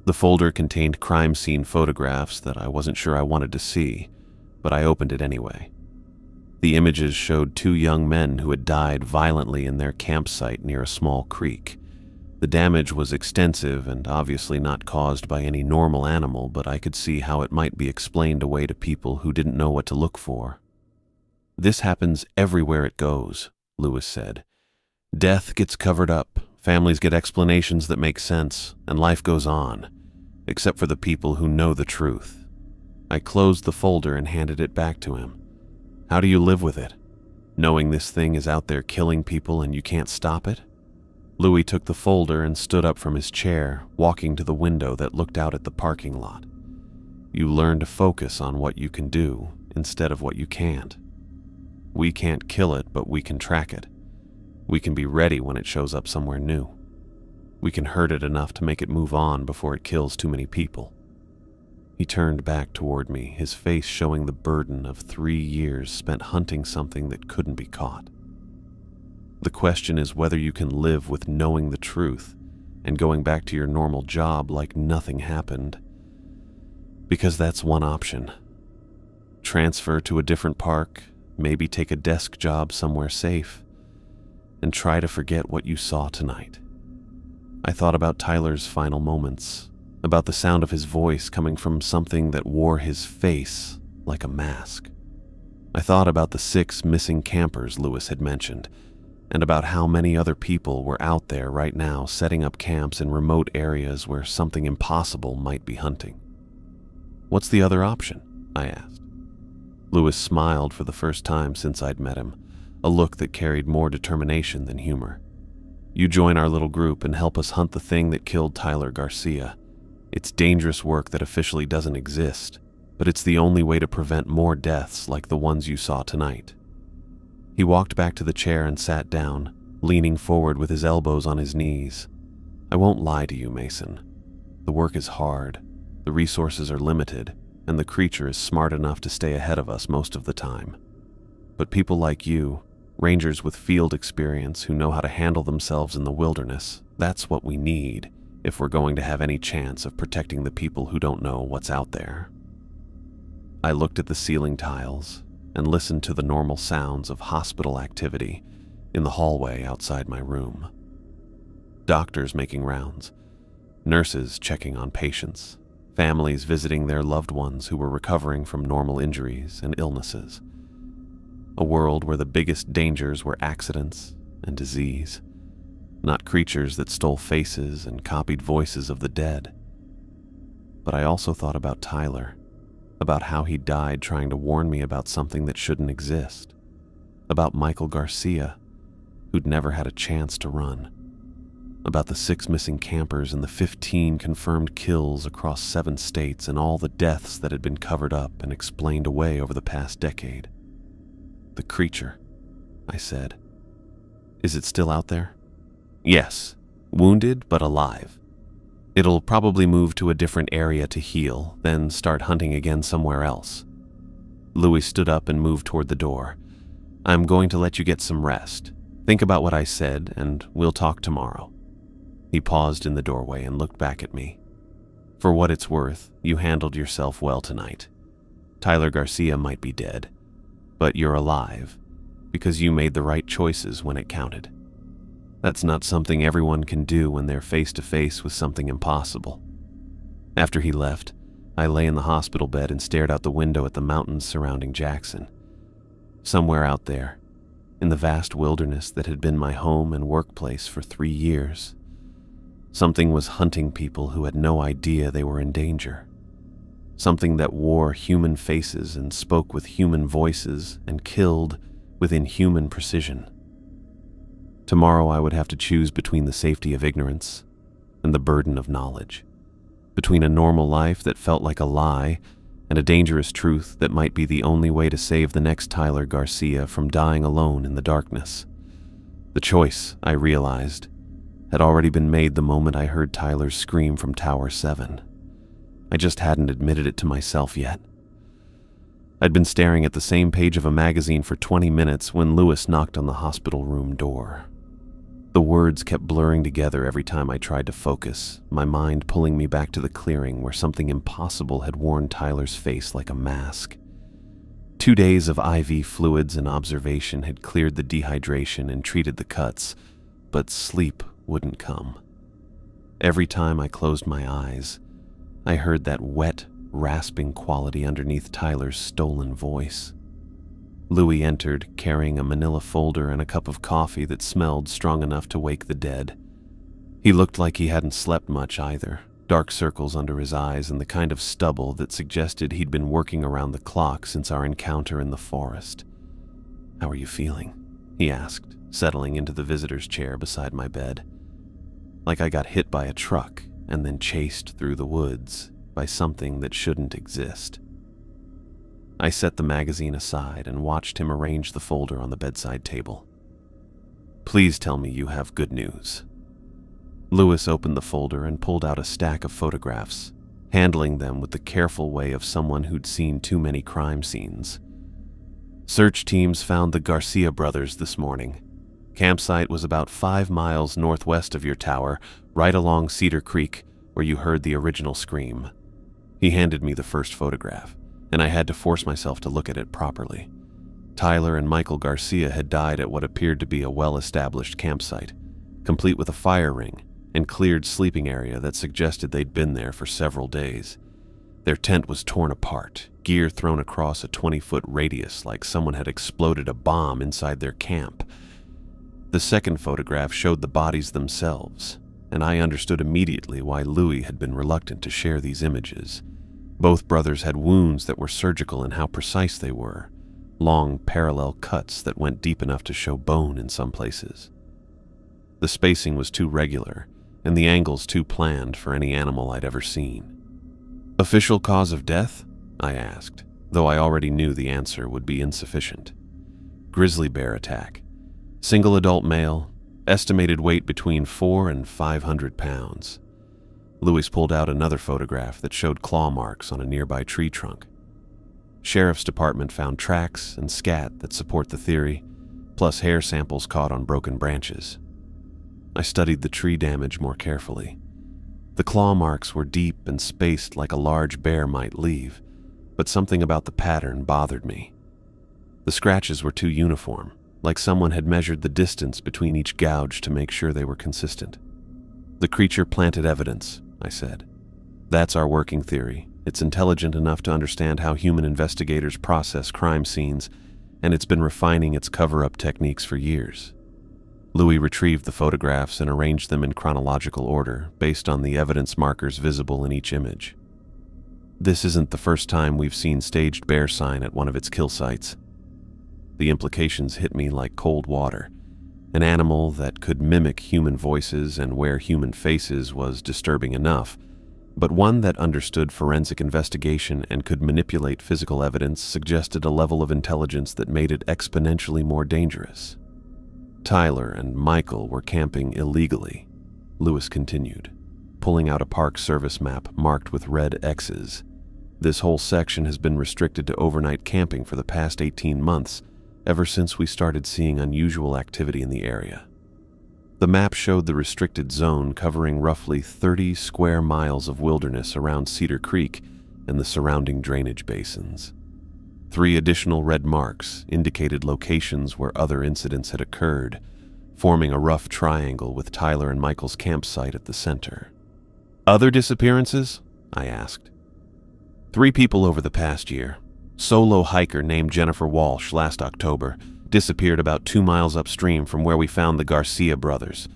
The folder contained crime scene photographs that I wasn't sure I wanted to see, but I opened it anyway. The images showed 2 young men who had died violently in their campsite near a small creek. The damage was extensive and obviously not caused by any normal animal, but I could see how it might be explained away to people who didn't know what to look for. "This happens everywhere it goes," Lewis said. "Death gets covered up, families get explanations that make sense, and life goes on, except for the people who know the truth." I closed the folder and handed it back to him. "How do you live with it? Knowing this thing is out there killing people and you can't stop it?" Louis took the folder and stood up from his chair, walking to the window that looked out at the parking lot. "You learn to focus on what you can do instead of what you can't. We can't kill it, but we can track it. We can be ready when it shows up somewhere new. We can hurt it enough to make it move on before it kills too many people." He turned back toward me, his face showing the burden of 3 years spent hunting something that couldn't be caught. "The question is whether you can live with knowing the truth and going back to your normal job like nothing happened. Because that's one option. Transfer to a different park, maybe take a desk job somewhere safe, and try to forget what you saw tonight." I thought about Tyler's final moments, about the sound of his voice coming from something that wore his face like a mask. I thought about the 6 missing campers Lewis had mentioned, and about how many other people were out there right now setting up camps in remote areas where something impossible might be hunting. "What's the other option?" I asked. Lewis smiled for the first time since I'd met him, a look that carried more determination than humor. "You join our little group and help us hunt the thing that killed Tyler Garcia. It's dangerous work that officially doesn't exist, but it's the only way to prevent more deaths like the ones you saw tonight." He walked back to the chair and sat down, leaning forward with his elbows on his knees. "I won't lie to you, Mason. The work is hard, the resources are limited, and the creature is smart enough to stay ahead of us most of the time. But people like you, rangers with field experience who know how to handle themselves in the wilderness, that's what we need if we're going to have any chance of protecting the people who don't know what's out there." I looked at the ceiling tiles and listened to the normal sounds of hospital activity in the hallway outside my room. Doctors making rounds, nurses checking on patients, families visiting their loved ones who were recovering from normal injuries and illnesses. A world where the biggest dangers were accidents and disease, not creatures that stole faces and copied voices of the dead. But I also thought about Tyler, about how he died trying to warn me about something that shouldn't exist, about Michael Garcia, who'd never had a chance to run, about the 6 missing campers and the 15 confirmed kills across 7 states and all the deaths that had been covered up and explained away over the past decade. "The creature," I said. "Is it still out there?" "Yes, wounded but alive. It'll probably move to a different area to heal, then start hunting again somewhere else." Louis stood up and moved toward the door. "I'm going to let you get some rest. Think about what I said, and we'll talk tomorrow." He paused in the doorway and looked back at me. "For what it's worth, you handled yourself well tonight. Tyler Garcia might be dead, but you're alive because you made the right choices when it counted. That's not something everyone can do when they're face to face with something impossible." After he left, I lay in the hospital bed and stared out the window at the mountains surrounding Jackson. Somewhere out there, in the vast wilderness that had been my home and workplace for 3 years, something was hunting people who had no idea they were in danger. Something that wore human faces and spoke with human voices and killed with inhuman precision. Tomorrow I would have to choose between the safety of ignorance and the burden of knowledge, between a normal life that felt like a lie and a dangerous truth that might be the only way to save the next Tyler Garcia from dying alone in the darkness. The choice, I realized, had already been made the moment I heard Tyler's scream from Tower 7. I just hadn't admitted it to myself yet. I'd been staring at the same page of a magazine for 20 minutes when Lewis knocked on the hospital room door. The words kept blurring together every time I tried to focus, my mind pulling me back to the clearing where something impossible had worn Tyler's face like a mask. 2 days of IV fluids and observation had cleared the dehydration and treated the cuts, but sleep wouldn't come. Every time I closed my eyes, I heard that wet, rasping quality underneath Tyler's stolen voice. Louis entered, carrying a manila folder and a cup of coffee that smelled strong enough to wake the dead. He looked like he hadn't slept much either, dark circles under his eyes and the kind of stubble that suggested he'd been working around the clock since our encounter in the forest. "How are you feeling?" he asked, settling into the visitor's chair beside my bed. "Like I got hit by a truck and then chased through the woods by something that shouldn't exist." I set the magazine aside and watched him arrange the folder on the bedside table. "Please tell me you have good news." Louis opened the folder and pulled out a stack of photographs, handling them with the careful way of someone who'd seen too many crime scenes. "Search teams found the Garcia brothers this morning. Campsite was about 5 miles northwest of your tower, right along Cedar Creek, where you heard the original scream." He handed me the first photograph, and I had to force myself to look at it properly. Tyler and Michael Garcia had died at what appeared to be a well-established campsite, complete with a fire ring and cleared sleeping area that suggested they'd been there for several days. Their tent was torn apart, gear thrown across a 20-foot radius like someone had exploded a bomb inside their camp. The second photograph showed the bodies themselves, and I understood immediately why Louis had been reluctant to share these images. Both brothers had wounds that were surgical in how precise they were, long parallel cuts that went deep enough to show bone in some places. The spacing was too regular, and the angles too planned for any animal I'd ever seen. "Official cause of death?" I asked, though I already knew the answer would be insufficient. "Grizzly bear attack. Single adult male, estimated weight between 4 and 500 pounds. Louis pulled out another photograph that showed claw marks on a nearby tree trunk. "Sheriff's Department found tracks and scat that support the theory, plus hair samples caught on broken branches." I studied the tree damage more carefully. The claw marks were deep and spaced like a large bear might leave, but something about the pattern bothered me. The scratches were too uniform, like someone had measured the distance between each gouge to make sure they were consistent. "The creature planted evidence," I said. "That's our working theory. It's intelligent enough to understand how human investigators process crime scenes, and it's been refining its cover-up techniques for years." Louis retrieved the photographs and arranged them in chronological order, based on the evidence markers visible in each image. "This isn't the first time we've seen staged bear sign at one of its kill sites." The implications hit me like cold water. An animal that could mimic human voices and wear human faces was disturbing enough, but one that understood forensic investigation and could manipulate physical evidence suggested a level of intelligence that made it exponentially more dangerous. "Tyler and Michael were camping illegally," Louis continued, pulling out a Park Service map marked with red X's. "This whole section has been restricted to overnight camping for the past 18 months, ever since we started seeing unusual activity in the area." The map showed the restricted zone covering roughly 30 square miles of wilderness around Cedar Creek and the surrounding drainage basins. 3 additional red marks indicated locations where other incidents had occurred, forming a rough triangle with Tyler and Michael's campsite at the center. "Other disappearances?" I asked. 3 people over the past year. Solo hiker named Jennifer Walsh last October disappeared about 2 miles upstream from where we found the Garcia brothers.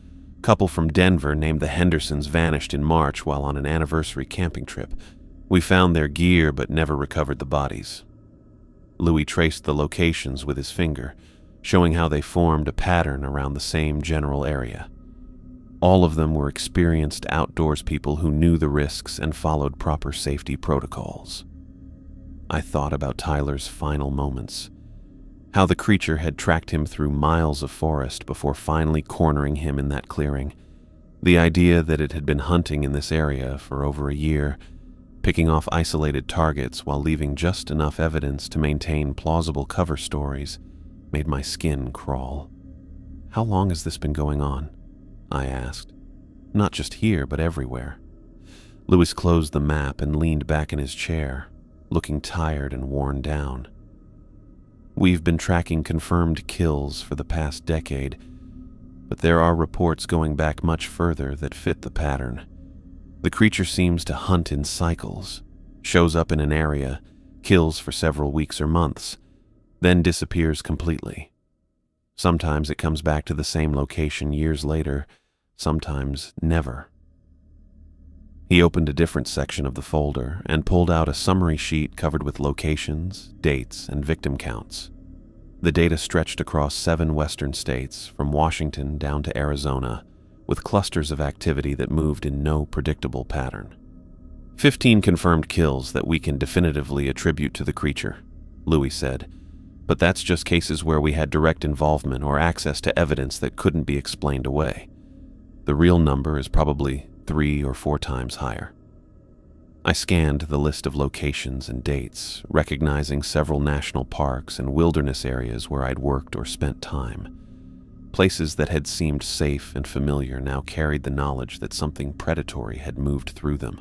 Couple from Denver named the Hendersons vanished in March while on an anniversary camping trip. We found their gear but never recovered the bodies." Louis traced the locations with his finger, showing how they formed a pattern around the same general area. All of them were experienced outdoors people who knew the risks and followed proper safety protocols. I thought about Tyler's final moments, how the creature had tracked him through miles of forest before finally cornering him in that clearing. The idea that it had been hunting in this area for over a year, picking off isolated targets while leaving just enough evidence to maintain plausible cover stories, made my skin crawl. "How long has this been going on?" I asked. "Not just here, but everywhere." Louis closed the map and leaned back in his chair, looking tired and worn down. "We've been tracking confirmed kills for the past decade, but there are reports going back much further that fit the pattern. The creature seems to hunt in cycles, shows up in an area, kills for several weeks or months, then disappears completely. Sometimes it comes back to the same location years later, sometimes never. He opened a different section of the folder and pulled out a summary sheet covered with locations, dates, and victim counts. The data stretched across 7 western states, from Washington down to Arizona, with clusters of activity that moved in no predictable pattern. 15 confirmed kills that we can definitively attribute to the creature, Louis said, but that's just cases where we had direct involvement or access to evidence that couldn't be explained away. The real number is probably 3 or 4 times higher. I scanned the list of locations and dates, recognizing several national parks and wilderness areas where I'd worked or spent time. Places that had seemed safe and familiar now carried the knowledge that something predatory had moved through them,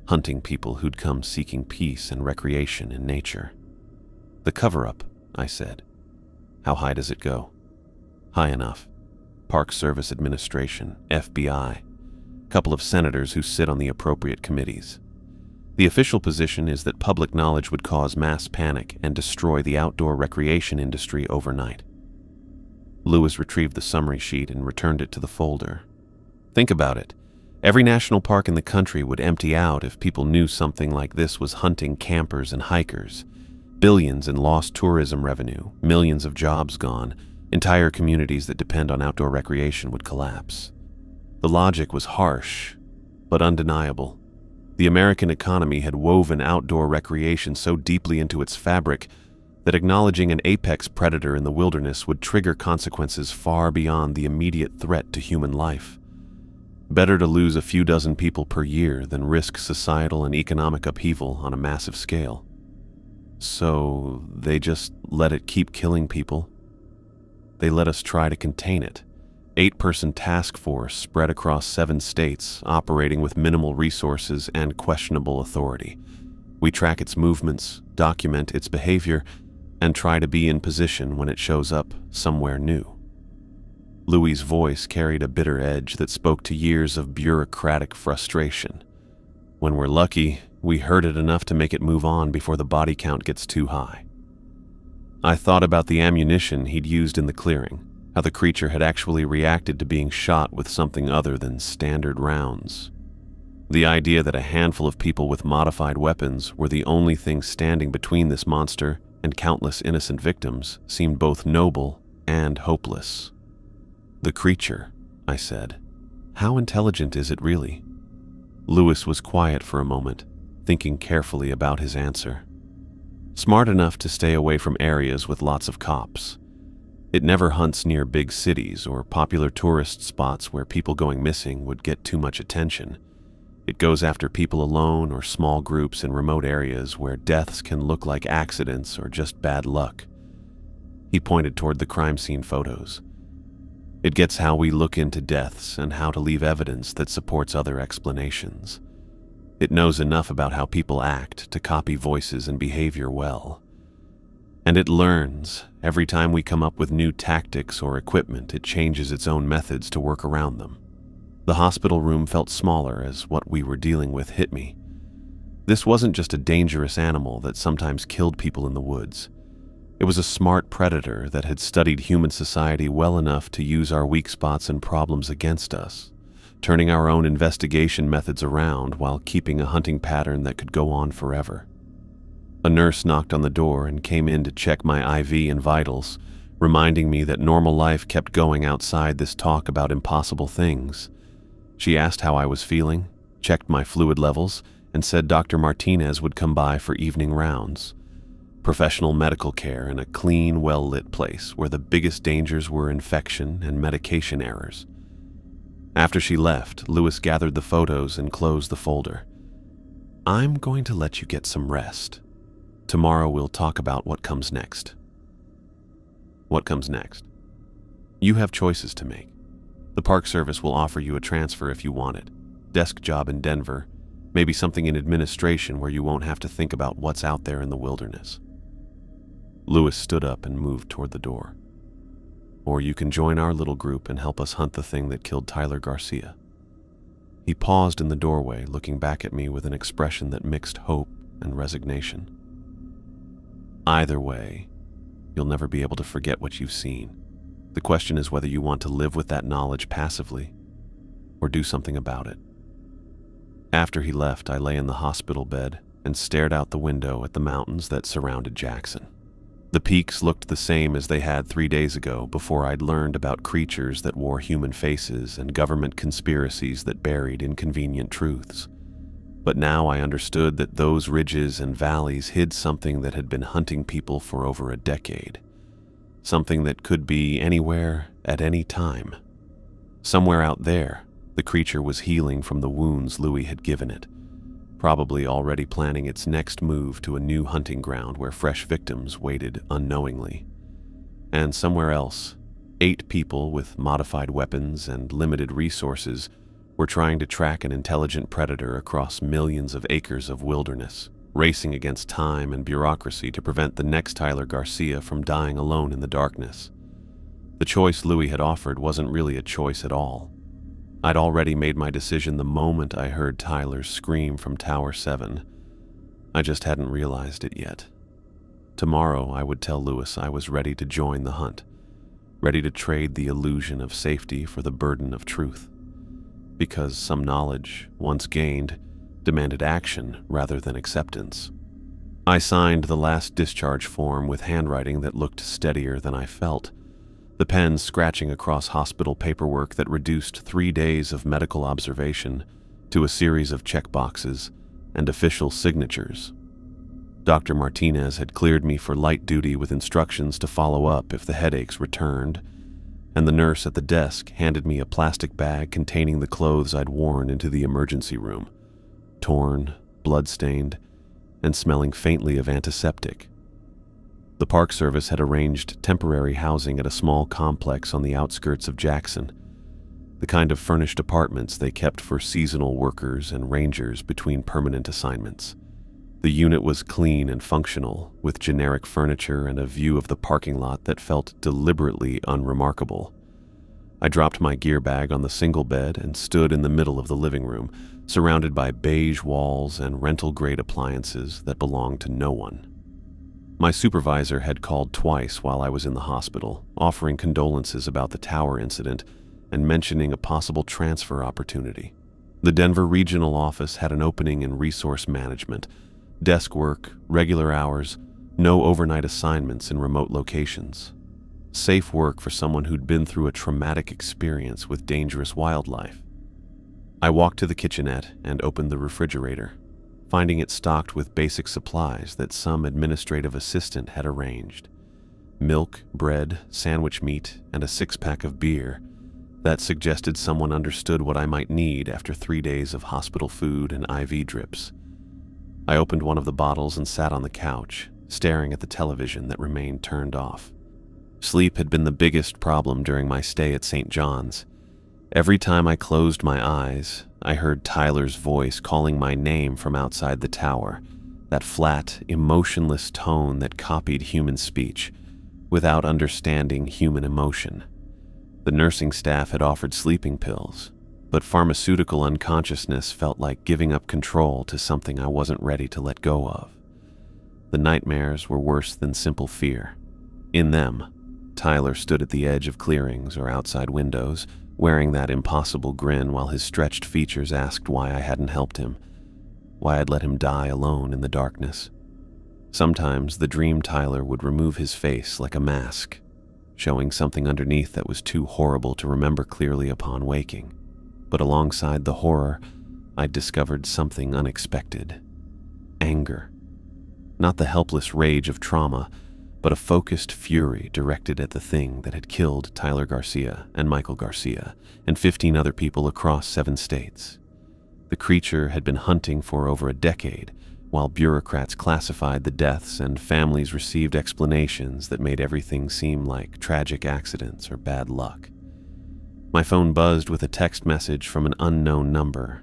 hunting people who'd come seeking peace and recreation in nature. The cover-up, I said. How high does it go? High enough. Park Service Administration, FBI, couple of senators who sit on the appropriate committees. The official position is that public knowledge would cause mass panic and destroy the outdoor recreation industry overnight. Lewis retrieved the summary sheet and returned it to the folder. Think about it. Every national park in the country would empty out if people knew something like this was hunting campers and hikers. Billions in lost tourism revenue, millions of jobs gone, entire communities that depend on outdoor recreation would collapse. The logic was harsh, but undeniable. The American economy had woven outdoor recreation so deeply into its fabric that acknowledging an apex predator in the wilderness would trigger consequences far beyond the immediate threat to human life. Better to lose a few dozen people per year than risk societal and economic upheaval on a massive scale. So they just let it keep killing people. They let us try to contain it. 8-person task force spread across 7 states, operating with minimal resources and questionable authority. We track its movements, document its behavior, and try to be in position when it shows up somewhere new. Louis's voice carried a bitter edge that spoke to years of bureaucratic frustration. When we're lucky, we hurt it enough to make it move on before the body count gets too high. I thought about the ammunition he'd used in the clearing, how the creature had actually reacted to being shot with something other than standard rounds. The idea that a handful of people with modified weapons were the only thing standing between this monster and countless innocent victims seemed both noble and hopeless. The creature, I said. How intelligent is it really? Louis was quiet for a moment, thinking carefully about his answer. Smart enough to stay away from areas with lots of cops. It never hunts near big cities or popular tourist spots where people going missing would get too much attention. It goes after people alone or small groups in remote areas where deaths can look like accidents or just bad luck. He pointed toward the crime scene photos. It gets how we look into deaths and how to leave evidence that supports other explanations. It knows enough about how people act to copy voices and behavior well. And it learns. Every time we come up with new tactics or equipment, it changes its own methods to work around them. The hospital room felt smaller as what we were dealing with hit me. This wasn't just a dangerous animal that sometimes killed people in the woods. It was a smart predator that had studied human society well enough to use our weak spots and problems against us, turning our own investigation methods around while keeping a hunting pattern that could go on forever. A nurse knocked on the door and came in to check my IV and vitals, reminding me that normal life kept going outside this talk about impossible things. She asked how I was feeling, checked my fluid levels, and said Dr. Martinez would come by for evening rounds. Professional medical care in a clean, well-lit place where the biggest dangers were infection and medication errors. After she left, Louis gathered the photos and closed the folder. I'm going to let you get some rest. Tomorrow we'll talk about what comes next. What comes next? You have choices to make. The Park Service will offer you a transfer if you want it. Desk job in Denver, maybe something in administration where you won't have to think about what's out there in the wilderness. Louis stood up and moved toward the door. Or you can join our little group and help us hunt the thing that killed Tyler Garcia. He paused in the doorway, looking back at me with an expression that mixed hope and resignation. Either way, you'll never be able to forget what you've seen. The question is whether you want to live with that knowledge passively or do something about it. After he left, I lay in the hospital bed and stared out the window at the mountains that surrounded Jackson. The peaks looked the same as they had 3 days ago, before I'd learned about creatures that wore human faces and government conspiracies that buried inconvenient truths. But now I understood that those ridges and valleys hid something that had been hunting people for over a decade. Something that could be anywhere at any time. Somewhere out there, the creature was healing from the wounds Louis had given it, probably already planning its next move to a new hunting ground where fresh victims waited unknowingly. And somewhere else, 8 people with modified weapons and limited resources were trying to track an intelligent predator across millions of acres of wilderness, racing against time and bureaucracy to prevent the next Tyler Garcia from dying alone in the darkness. The choice Louis had offered wasn't really a choice at all. I'd already made my decision the moment I heard Tyler's scream from Tower 7. I just hadn't realized it yet. Tomorrow I would tell Louis I was ready to join the hunt, ready to trade the illusion of safety for the burden of truth. Because some knowledge, once gained, demanded action rather than acceptance. I signed the last discharge form with handwriting that looked steadier than I felt, the pen scratching across hospital paperwork that reduced 3 days of medical observation to a series of checkboxes and official signatures. Dr. Martinez had cleared me for light duty with instructions to follow up if the headaches returned, and the nurse at the desk handed me a plastic bag containing the clothes I'd worn into the emergency room, torn, blood-stained, and smelling faintly of antiseptic. The Park Service had arranged temporary housing at a small complex on the outskirts of Jackson, the kind of furnished apartments they kept for seasonal workers and rangers between permanent assignments. The unit was clean and functional, with generic furniture and a view of the parking lot that felt deliberately unremarkable. I dropped my gear bag on the single bed and stood in the middle of the living room, surrounded by beige walls and rental-grade appliances that belonged to no one. My supervisor had called twice while I was in the hospital, offering condolences about the tower incident and mentioning a possible transfer opportunity. The Denver regional office had an opening in resource management, desk work, regular hours, no overnight assignments in remote locations. Safe work for someone who'd been through a traumatic experience with dangerous wildlife. I walked to the kitchenette and opened the refrigerator, finding it stocked with basic supplies that some administrative assistant had arranged. Milk, bread, sandwich meat, and a 6-pack of beer that suggested someone understood what I might need after 3 days of hospital food and IV drips. I opened one of the bottles and sat on the couch, staring at the television that remained turned off. Sleep had been the biggest problem during my stay at St. John's. Every time I closed my eyes, I heard Tyler's voice calling my name from outside the tower, that flat, emotionless tone that copied human speech, without understanding human emotion. The nursing staff had offered sleeping pills, but pharmaceutical unconsciousness felt like giving up control to something I wasn't ready to let go of. The nightmares were worse than simple fear. In them, Tyler stood at the edge of clearings or outside windows, wearing that impossible grin while his stretched features asked why I hadn't helped him, why I'd let him die alone in the darkness. Sometimes the dream Tyler would remove his face like a mask, showing something underneath that was too horrible to remember clearly upon waking. But alongside the horror, I'd discovered something unexpected. Anger. Not the helpless rage of trauma, but a focused fury directed at the thing that had killed Tyler Garcia and Michael Garcia and 15 other people across 7 states. The creature had been hunting for over a decade, while bureaucrats classified the deaths and families received explanations that made everything seem like tragic accidents or bad luck. My phone buzzed with a text message from an unknown number.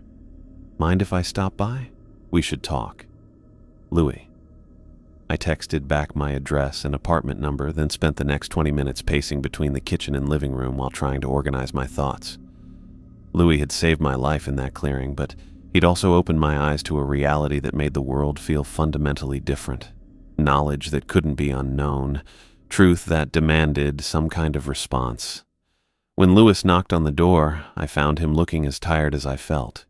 "Mind if I stop by? We should talk. Louis." I texted back my address and apartment number, then spent the next 20 minutes pacing between the kitchen and living room while trying to organize my thoughts. Louis had saved my life in that clearing, but he'd also opened my eyes to a reality that made the world feel fundamentally different. Knowledge that couldn't be unknown, truth that demanded some kind of response. When Louis knocked on the door, I found him looking as tired as I felt.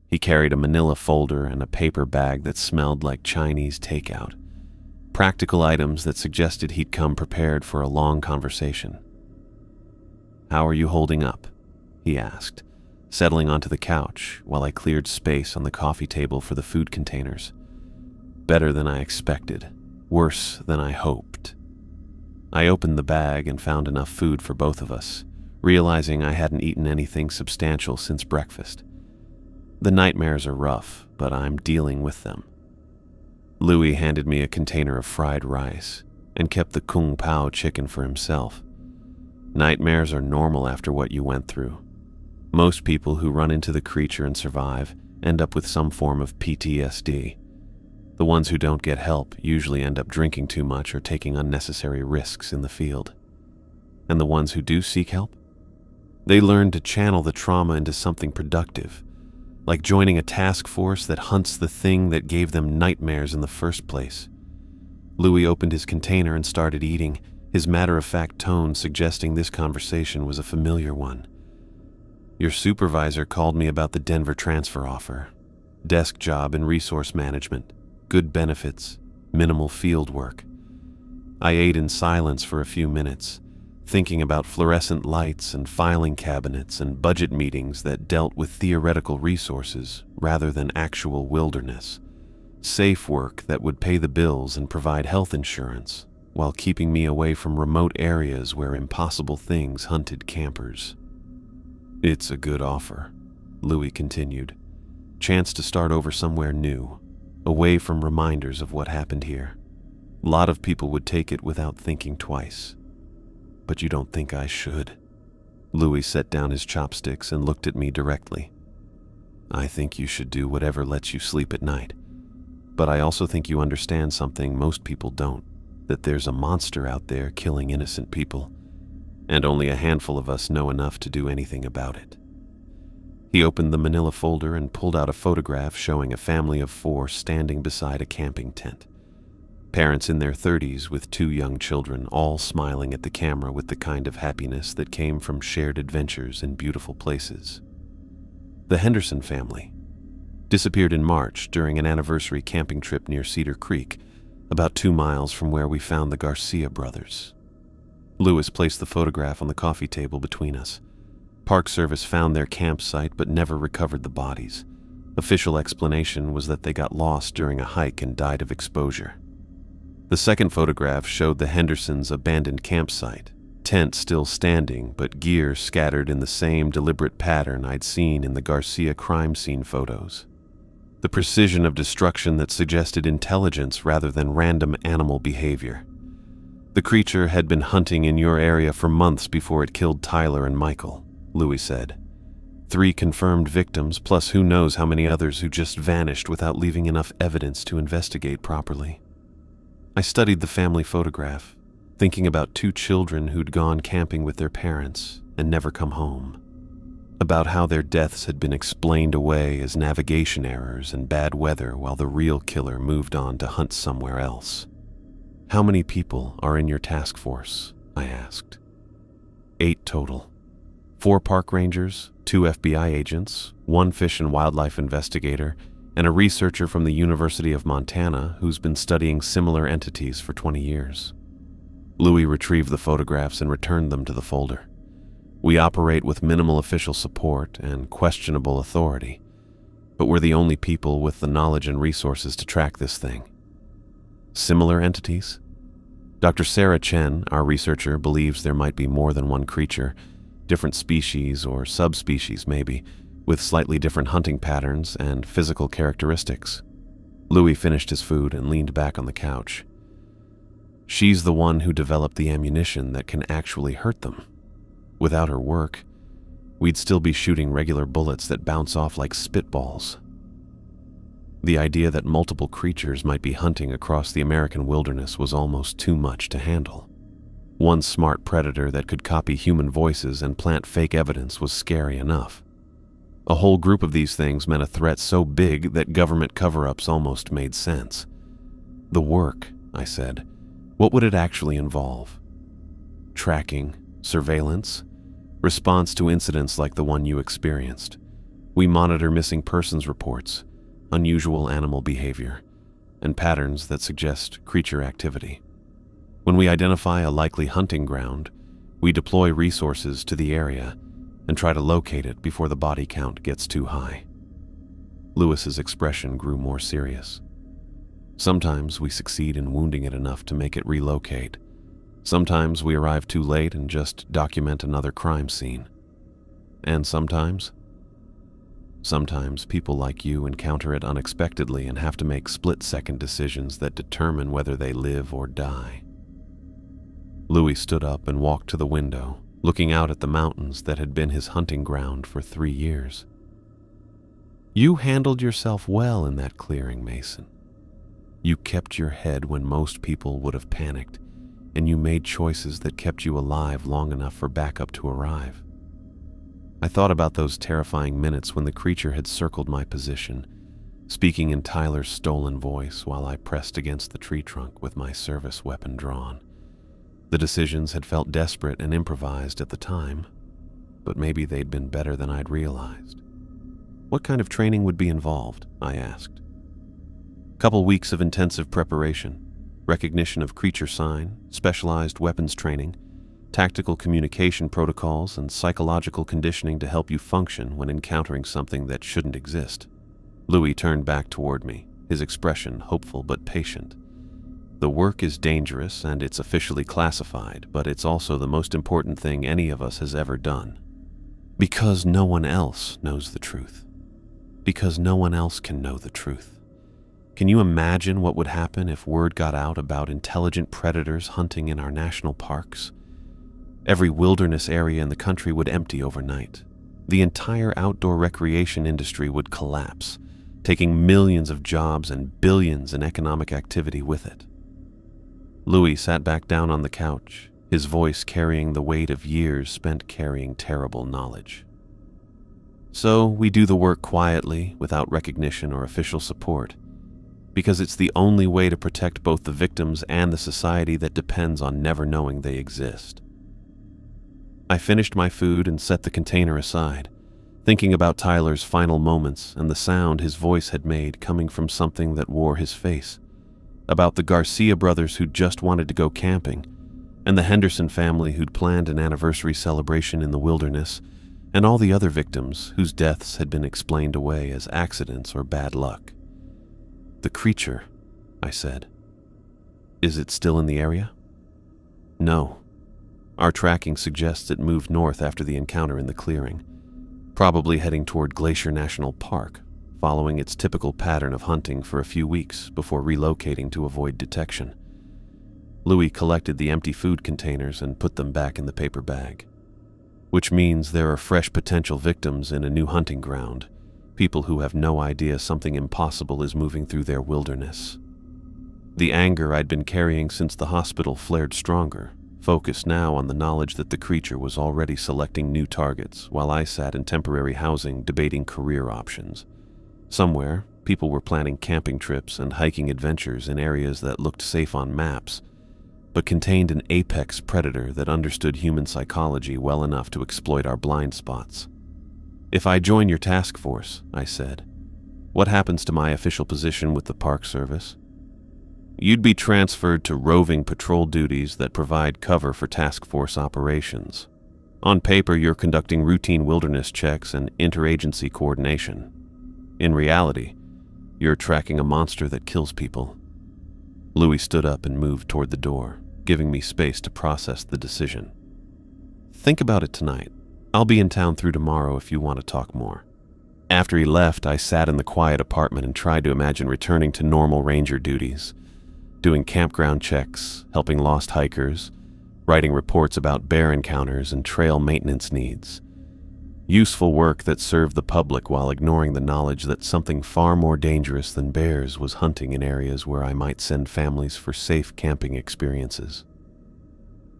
He carried a manila folder and a paper bag that smelled like Chinese takeout. Practical items that suggested he'd come prepared for a long conversation. "How are you holding up?" he asked, settling onto the couch while I cleared space on the coffee table for the food containers. "Better than I expected. Worse than I hoped." I opened the bag and found enough food for both of us, realizing I hadn't eaten anything substantial since breakfast. The nightmares are rough, but I'm dealing with them. Louis handed me a container of fried rice and kept the kung pao chicken for himself. Nightmares are normal after what you went through. Most people who run into the creature and survive end up with some form of PTSD. The ones who don't get help usually end up drinking too much or taking unnecessary risks in the field. And the ones who do seek help? They learn to channel the trauma into something productive, like joining a task force that hunts the thing that gave them nightmares in the first place. Louis opened his container and started eating, his matter-of-fact tone suggesting this conversation was a familiar one. "Your supervisor called me about the Denver transfer offer. Desk job in resource management, good benefits, minimal field work." I ate in silence for a few minutes, thinking about fluorescent lights and filing cabinets and budget meetings that dealt with theoretical resources rather than actual wilderness. Safe work that would pay the bills and provide health insurance, while keeping me away from remote areas where impossible things hunted campers. "It's a good offer," Louis continued. "Chance to start over somewhere new, away from reminders of what happened here. A lot of people would take it without thinking twice. But you don't think I should?" Louis set down his chopsticks and looked at me directly. "I think you should do whatever lets you sleep at night. But I also think you understand something most people don't, that there's a monster out there killing innocent people, and only a handful of us know enough to do anything about it." He opened the manila folder and pulled out a photograph showing a family of 4 standing beside a camping tent. Parents in their 30s with 2 young children, all smiling at the camera with the kind of happiness that came from shared adventures in beautiful places. The Henderson family disappeared in March during an anniversary camping trip near Cedar Creek, about 2 miles from where we found the Garcia brothers. Louis placed the photograph on the coffee table between us. Park Service found their campsite but never recovered the bodies. Official explanation was that they got lost during a hike and died of exposure. The second photograph showed the Hendersons' abandoned campsite, tent still standing but gear scattered in the same deliberate pattern I'd seen in the Garcia crime scene photos. The precision of destruction that suggested intelligence rather than random animal behavior. "The creature had been hunting in your area for months before it killed Tyler and Michael," Louis said. 3 confirmed victims, plus who knows how many others who just vanished without leaving enough evidence to investigate properly. I studied the family photograph, thinking about 2 children who'd gone camping with their parents and never come home. About how their deaths had been explained away as navigation errors and bad weather while the real killer moved on to hunt somewhere else. "How many people are in your task force?" I asked. 8 total. 4 park rangers, 2 FBI agents, 1 fish and wildlife investigator, and a researcher from the University of Montana who's been studying similar entities for 20 years. Louis retrieved the photographs and returned them to the folder. "We operate with minimal official support and questionable authority, but we're the only people with the knowledge and resources to track this thing." "Similar entities?" Dr. Sarah Chen, our researcher, believes there might be more than one creature, different species or subspecies maybe, with slightly different hunting patterns and physical characteristics. Louis finished his food and leaned back on the couch. "She's the one who developed the ammunition that can actually hurt them. Without her work, we'd still be shooting regular bullets that bounce off like spitballs." The idea that multiple creatures might be hunting across the American wilderness was almost too much to handle. One smart predator that could copy human voices and plant fake evidence was scary enough. A whole group of these things meant a threat so big that government cover-ups almost made sense. The work, I said. What would it actually involve? Tracking, surveillance, response to incidents like the one you experienced. We monitor missing persons reports, unusual animal behavior, and patterns that suggest creature activity. When we identify a likely hunting ground, we deploy resources to the area and try to locate it before the body count gets too high. Lewis's expression grew more serious. Sometimes we succeed in wounding it enough to make it relocate. Sometimes we arrive too late and just document another crime scene. And sometimes people like you encounter it unexpectedly and have to make split-second decisions that determine whether they live or die. Louis stood up and walked to the window, looking out at the mountains that had been his hunting ground for 3 years. You handled yourself well in that clearing, Mason. You kept your head when most people would have panicked, and you made choices that kept you alive long enough for backup to arrive. I thought about those terrifying minutes when the creature had circled my position, speaking in Tyler's stolen voice while I pressed against the tree trunk with my service weapon drawn. The decisions had felt desperate and improvised at the time, but maybe they'd been better than I'd realized. What kind of training would be involved? I asked. Couple weeks of intensive preparation, recognition of creature sign, specialized weapons training, tactical communication protocols, and psychological conditioning to help you function when encountering something that shouldn't exist. Louis turned back toward me, his expression hopeful but patient. The work is dangerous and it's officially classified, but it's also the most important thing any of us has ever done. Because no one else knows the truth. Because no one else can know the truth. Can you imagine what would happen if word got out about intelligent predators hunting in our national parks? Every wilderness area in the country would empty overnight. The entire outdoor recreation industry would collapse, taking millions of jobs and billions in economic activity with it. Louis sat back down on the couch, his voice carrying the weight of years spent carrying terrible knowledge. So we do the work quietly, without recognition or official support, because it's the only way to protect both the victims and the society that depends on never knowing they exist. I finished my food and set the container aside, thinking about Tyler's final moments and the sound his voice had made coming from something that wore his face, about the Garcia brothers who'd just wanted to go camping, and the Henderson family who'd planned an anniversary celebration in the wilderness, and all the other victims whose deaths had been explained away as accidents or bad luck. The creature, I said. Is it still in the area? No. Our tracking suggests it moved north after the encounter in the clearing, probably heading toward Glacier National Park, following its typical pattern of hunting for a few weeks before relocating to avoid detection. Louis collected the empty food containers and put them back in the paper bag. Which means there are fresh potential victims in a new hunting ground, people who have no idea something impossible is moving through their wilderness. The anger I'd been carrying since the hospital flared stronger, focused now on the knowledge that the creature was already selecting new targets while I sat in temporary housing debating career options. Somewhere, people were planning camping trips and hiking adventures in areas that looked safe on maps, but contained an apex predator that understood human psychology well enough to exploit our blind spots. If I join your task force, I said, what happens to my official position with the Park Service? You'd be transferred to roving patrol duties that provide cover for task force operations. On paper, you're conducting routine wilderness checks and interagency coordination. In reality, you're tracking a monster that kills people. Louis stood up and moved toward the door, giving me space to process the decision. Think about it tonight. I'll be in town through tomorrow if you want to talk more. After he left, I sat in the quiet apartment and tried to imagine returning to normal ranger duties, doing campground checks, helping lost hikers, writing reports about bear encounters and trail maintenance needs. Useful work that served the public while ignoring the knowledge that something far more dangerous than bears was hunting in areas where I might send families for safe camping experiences.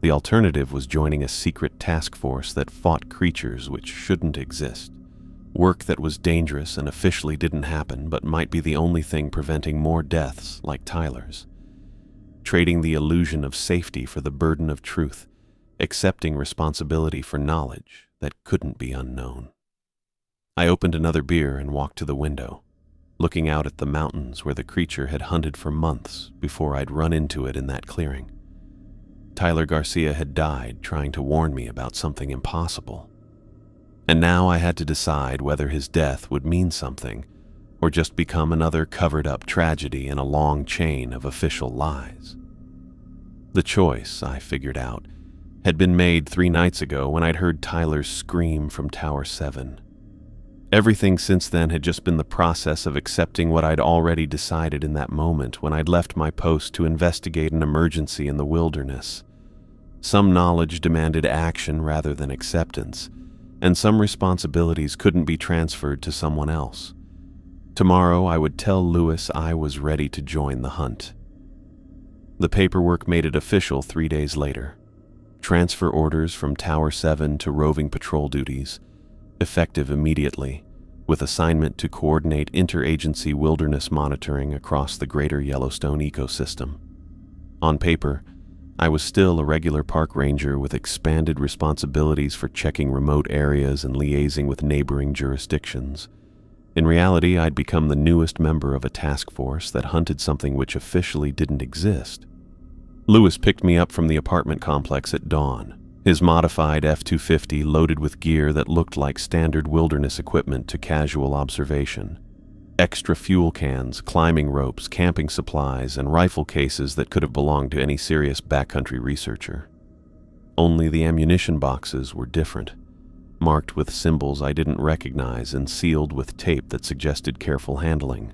The alternative was joining a secret task force that fought creatures which shouldn't exist, Work that was dangerous and officially didn't happen, but might be the only thing preventing more deaths like Tyler's. Trading the illusion of safety for the burden of truth, accepting responsibility for knowledge that couldn't be unknown. I opened another beer and walked to the window, looking out at the mountains where the creature had hunted for months before I'd run into it in that clearing. Tyler Garcia had died trying to warn me about something impossible. And now I had to decide whether his death would mean something or just become another covered-up tragedy in a long chain of official lies. The choice, I figured out, had been made 3 nights ago when I'd heard Tyler's scream from Tower 7. Everything since then had just been the process of accepting what I'd already decided in that moment when I'd left my post to investigate an emergency in the wilderness. Some knowledge demanded action rather than acceptance, and some responsibilities couldn't be transferred to someone else. Tomorrow I would tell Lewis I was ready to join the hunt. The paperwork made it official 3 days later. Transfer orders from Tower 7 to roving patrol duties, effective immediately, with assignment to coordinate interagency wilderness monitoring across the greater Yellowstone ecosystem. On paper, I was still a regular park ranger with expanded responsibilities for checking remote areas and liaising with neighboring jurisdictions. In reality, I'd become the newest member of a task force that hunted something which officially didn't exist. Lewis picked me up from the apartment complex at dawn, his modified F-250 loaded with gear that looked like standard wilderness equipment to casual observation. Extra fuel cans, climbing ropes, camping supplies, and rifle cases that could have belonged to any serious backcountry researcher. Only the ammunition boxes were different, marked with symbols I didn't recognize and sealed with tape that suggested careful handling.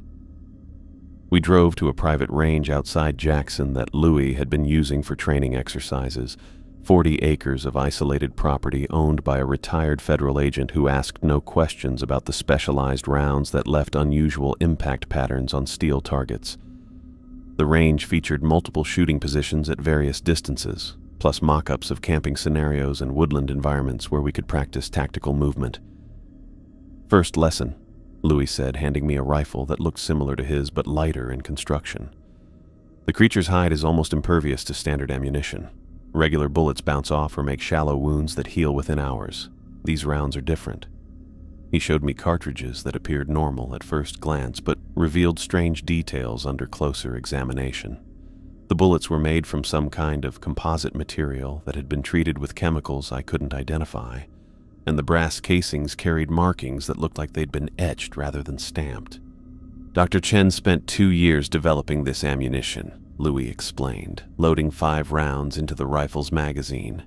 We drove to a private range outside Jackson that Louis had been using for training exercises, 40 acres of isolated property owned by a retired federal agent who asked no questions about the specialized rounds that left unusual impact patterns on steel targets. The range featured multiple shooting positions at various distances, plus mock-ups of camping scenarios and woodland environments where we could practice tactical movement. "First lesson," Louis said, handing me a rifle that looked similar to his but lighter in construction. "The creature's hide is almost impervious to standard ammunition. Regular bullets bounce off or make shallow wounds that heal within hours. These rounds are different." He showed me cartridges that appeared normal at first glance but revealed strange details under closer examination. The bullets were made from some kind of composite material that had been treated with chemicals I couldn't identify, and the brass casings carried markings that looked like they'd been etched rather than stamped. "Dr. Chen spent 2 years developing this ammunition," Louis explained, loading 5 rounds into the rifle's magazine.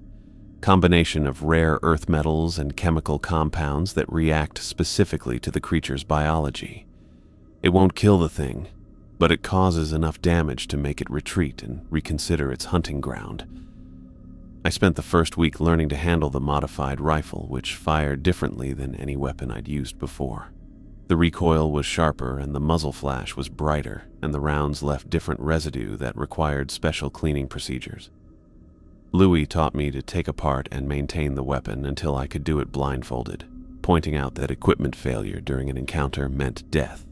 "Combination of rare earth metals and chemical compounds that react specifically to the creature's biology. It won't kill the thing, but it causes enough damage to make it retreat and reconsider its hunting ground." I spent the first week learning to handle the modified rifle, which fired differently than any weapon I'd used before. The recoil was sharper and the muzzle flash was brighter, and the rounds left different residue that required special cleaning procedures. Louis taught me to take apart and maintain the weapon until I could do it blindfolded, pointing out that equipment failure during an encounter meant death.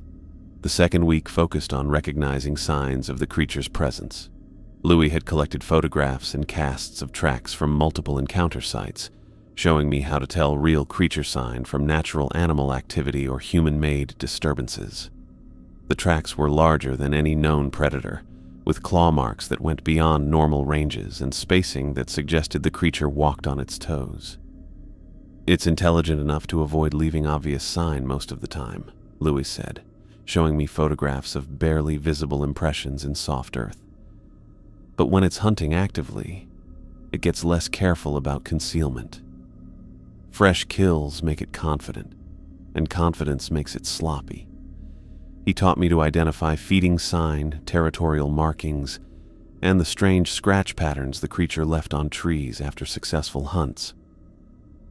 The second week focused on recognizing signs of the creature's presence. Louis had collected photographs and casts of tracks from multiple encounter sites, showing me how to tell real creature sign from natural animal activity or human-made disturbances. The tracks were larger than any known predator, with claw marks that went beyond normal ranges and spacing that suggested the creature walked on its toes. "It's intelligent enough to avoid leaving obvious sign most of the time," Louis said, showing me photographs of barely visible impressions in soft earth. "But when it's hunting actively, it gets less careful about concealment. Fresh kills make it confident, and confidence makes it sloppy." He taught me to identify feeding sign, territorial markings, and the strange scratch patterns the creature left on trees after successful hunts.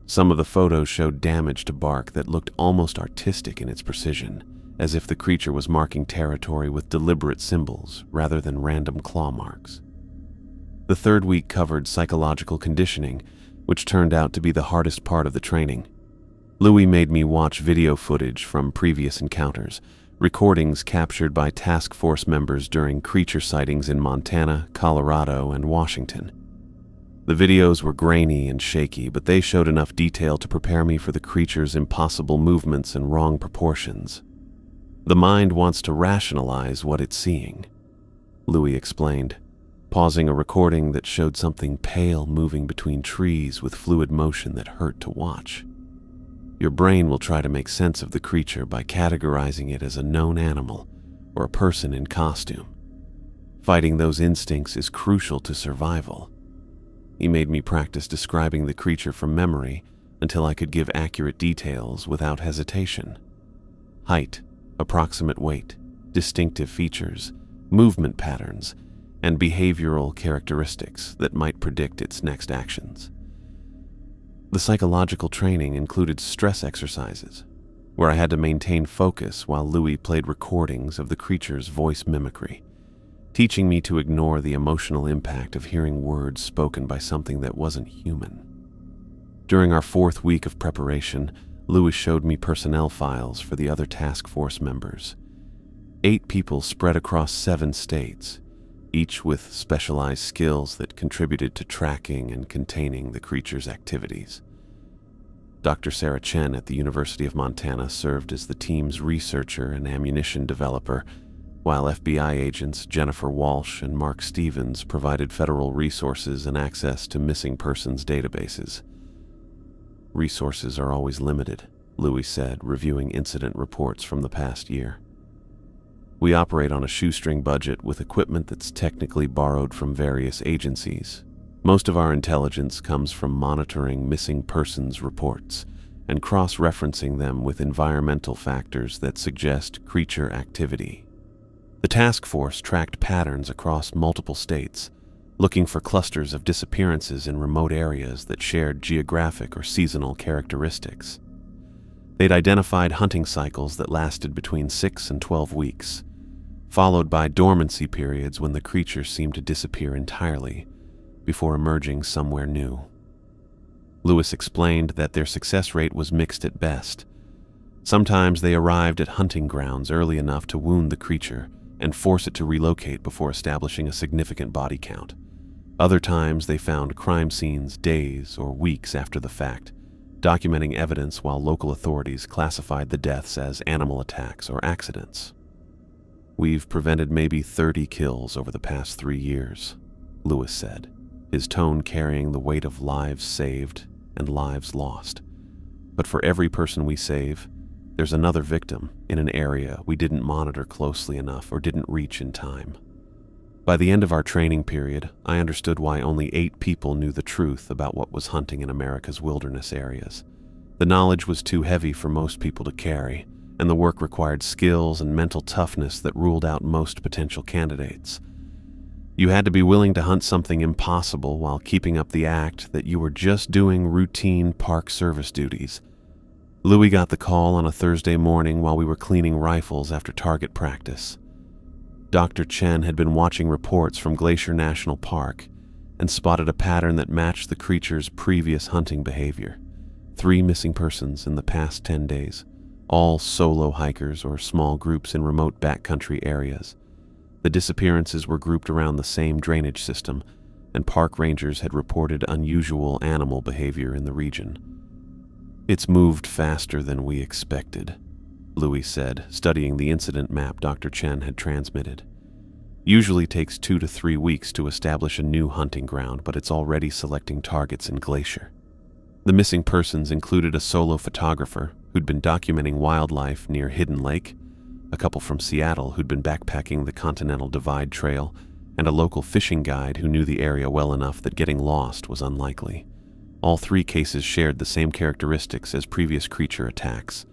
Some of the photos showed damage to bark that looked almost artistic in its precision, as if the creature was marking territory with deliberate symbols rather than random claw marks. The third week covered psychological conditioning, which turned out to be the hardest part of the training. Louis made me watch video footage from previous encounters, recordings captured by task force members during creature sightings in Montana, Colorado, and Washington. The videos were grainy and shaky, but they showed enough detail to prepare me for the creature's impossible movements and wrong proportions. The mind wants to rationalize what it's seeing, Louis explained, pausing a recording that showed something pale moving between trees with fluid motion that hurt to watch. Your brain will try to make sense of the creature by categorizing it as a known animal or a person in costume. Fighting those instincts is crucial to survival. He made me practice describing the creature from memory until I could give accurate details without hesitation. Height, approximate weight, distinctive features, movement patterns, and behavioral characteristics that might predict its next actions. The psychological training included stress exercises, where I had to maintain focus while Louis played recordings of the creature's voice mimicry, teaching me to ignore the emotional impact of hearing words spoken by something that wasn't human. During our 4th week of preparation, Louis showed me personnel files for the other task force members. 8 people spread across 7 states, each with specialized skills that contributed to tracking and containing the creature's activities. Dr. Sarah Chen at the University of Montana served as the team's researcher and ammunition developer, while FBI agents Jennifer Walsh and Mark Stevens provided federal resources and access to missing persons databases. Resources are always limited, Louis said, reviewing incident reports from the past year. We operate on a shoestring budget with equipment that's technically borrowed from various agencies. Most of our intelligence comes from monitoring missing persons reports and cross-referencing them with environmental factors that suggest creature activity. The task force tracked patterns across multiple states, looking for clusters of disappearances in remote areas that shared geographic or seasonal characteristics. They'd identified hunting cycles that lasted between 6 and 12 weeks, followed by dormancy periods when the creature seemed to disappear entirely before emerging somewhere new. Louis explained that their success rate was mixed at best. Sometimes they arrived at hunting grounds early enough to wound the creature and force it to relocate before establishing a significant body count. Other times they found crime scenes days or weeks after the fact, documenting evidence while local authorities classified the deaths as animal attacks or accidents. "We've prevented maybe 30 kills over the past 3 years, Louis said, his tone carrying the weight of lives saved and lives lost. But for every person we save, there's another victim in an area we didn't monitor closely enough or didn't reach in time. By the end of our training period, I understood why only 8 people knew the truth about what was hunting in America's wilderness areas. The knowledge was too heavy for most people to carry, and the work required skills and mental toughness that ruled out most potential candidates. You had to be willing to hunt something impossible while keeping up the act that you were just doing routine Park Service duties." Louis got the call on a Thursday morning while we were cleaning rifles after target practice. Dr. Chen had been watching reports from Glacier National Park and spotted a pattern that matched the creature's previous hunting behavior. 3 missing persons in the past 10 days, all solo hikers or small groups in remote backcountry areas. The disappearances were grouped around the same drainage system, and park rangers had reported unusual animal behavior in the region. "It's moved faster than we expected," Louis said, studying the incident map Dr. Chen had transmitted. "Usually takes 2 to 3 weeks to establish a new hunting ground, but it's already selecting targets in Glacier." The missing persons included a solo photographer who'd been documenting wildlife near Hidden Lake, a couple from Seattle who'd been backpacking the Continental Divide Trail, and a local fishing guide who knew the area well enough that getting lost was unlikely. All 3 cases shared the same characteristics as previous creature attacks: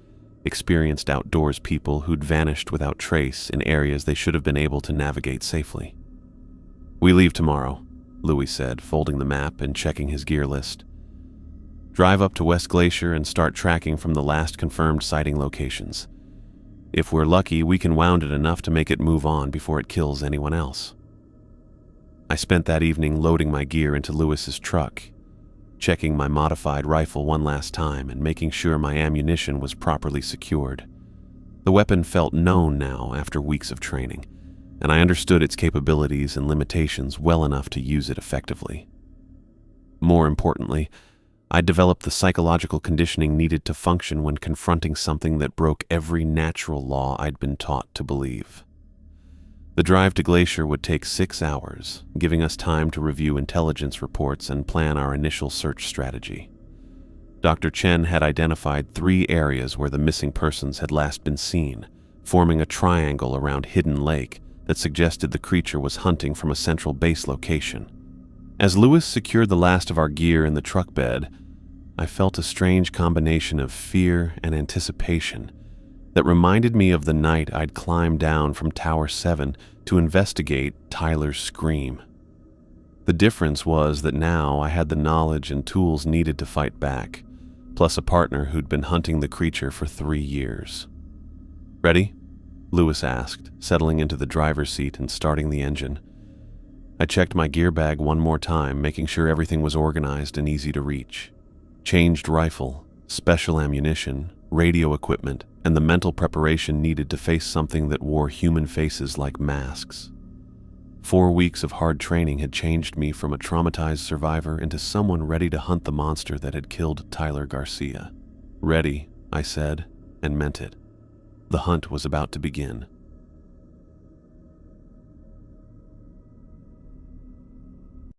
experienced outdoors people who'd vanished without trace in areas they should have been able to navigate safely. "We leave tomorrow," Louis said, folding the map and checking his gear list. "Drive up to West Glacier and start tracking from the last confirmed sighting locations. If we're lucky, we can wound it enough to make it move on before it kills anyone else." I spent that evening loading my gear into Louis's truck, checking my modified rifle one last time and making sure my ammunition was properly secured. The weapon felt known now after weeks of training, and I understood its capabilities and limitations well enough to use it effectively. More importantly, I developed the psychological conditioning needed to function when confronting something that broke every natural law I'd been taught to believe. The drive to Glacier would take 6 hours, giving us time to review intelligence reports and plan our initial search strategy. Dr. Chen had identified 3 areas where the missing persons had last been seen, forming a triangle around Hidden Lake that suggested the creature was hunting from a central base location. As Lewis secured the last of our gear in the truck bed, I felt a strange combination of fear and anticipation that reminded me of the night I'd climbed down from Tower 7 to investigate Tyler's scream. The difference was that now I had the knowledge and tools needed to fight back, plus a partner who'd been hunting the creature for 3 years. "Ready?" Lewis asked, settling into the driver's seat and starting the engine. I checked my gear bag one more time, making sure everything was organized and easy to reach. Changed rifle, special ammunition, radio equipment, and the mental preparation needed to face something that wore human faces like masks. 4 weeks of hard training had changed me from a traumatized survivor into someone ready to hunt the monster that had killed Tyler Garcia. "Ready," I said, and meant it. The hunt was about to begin.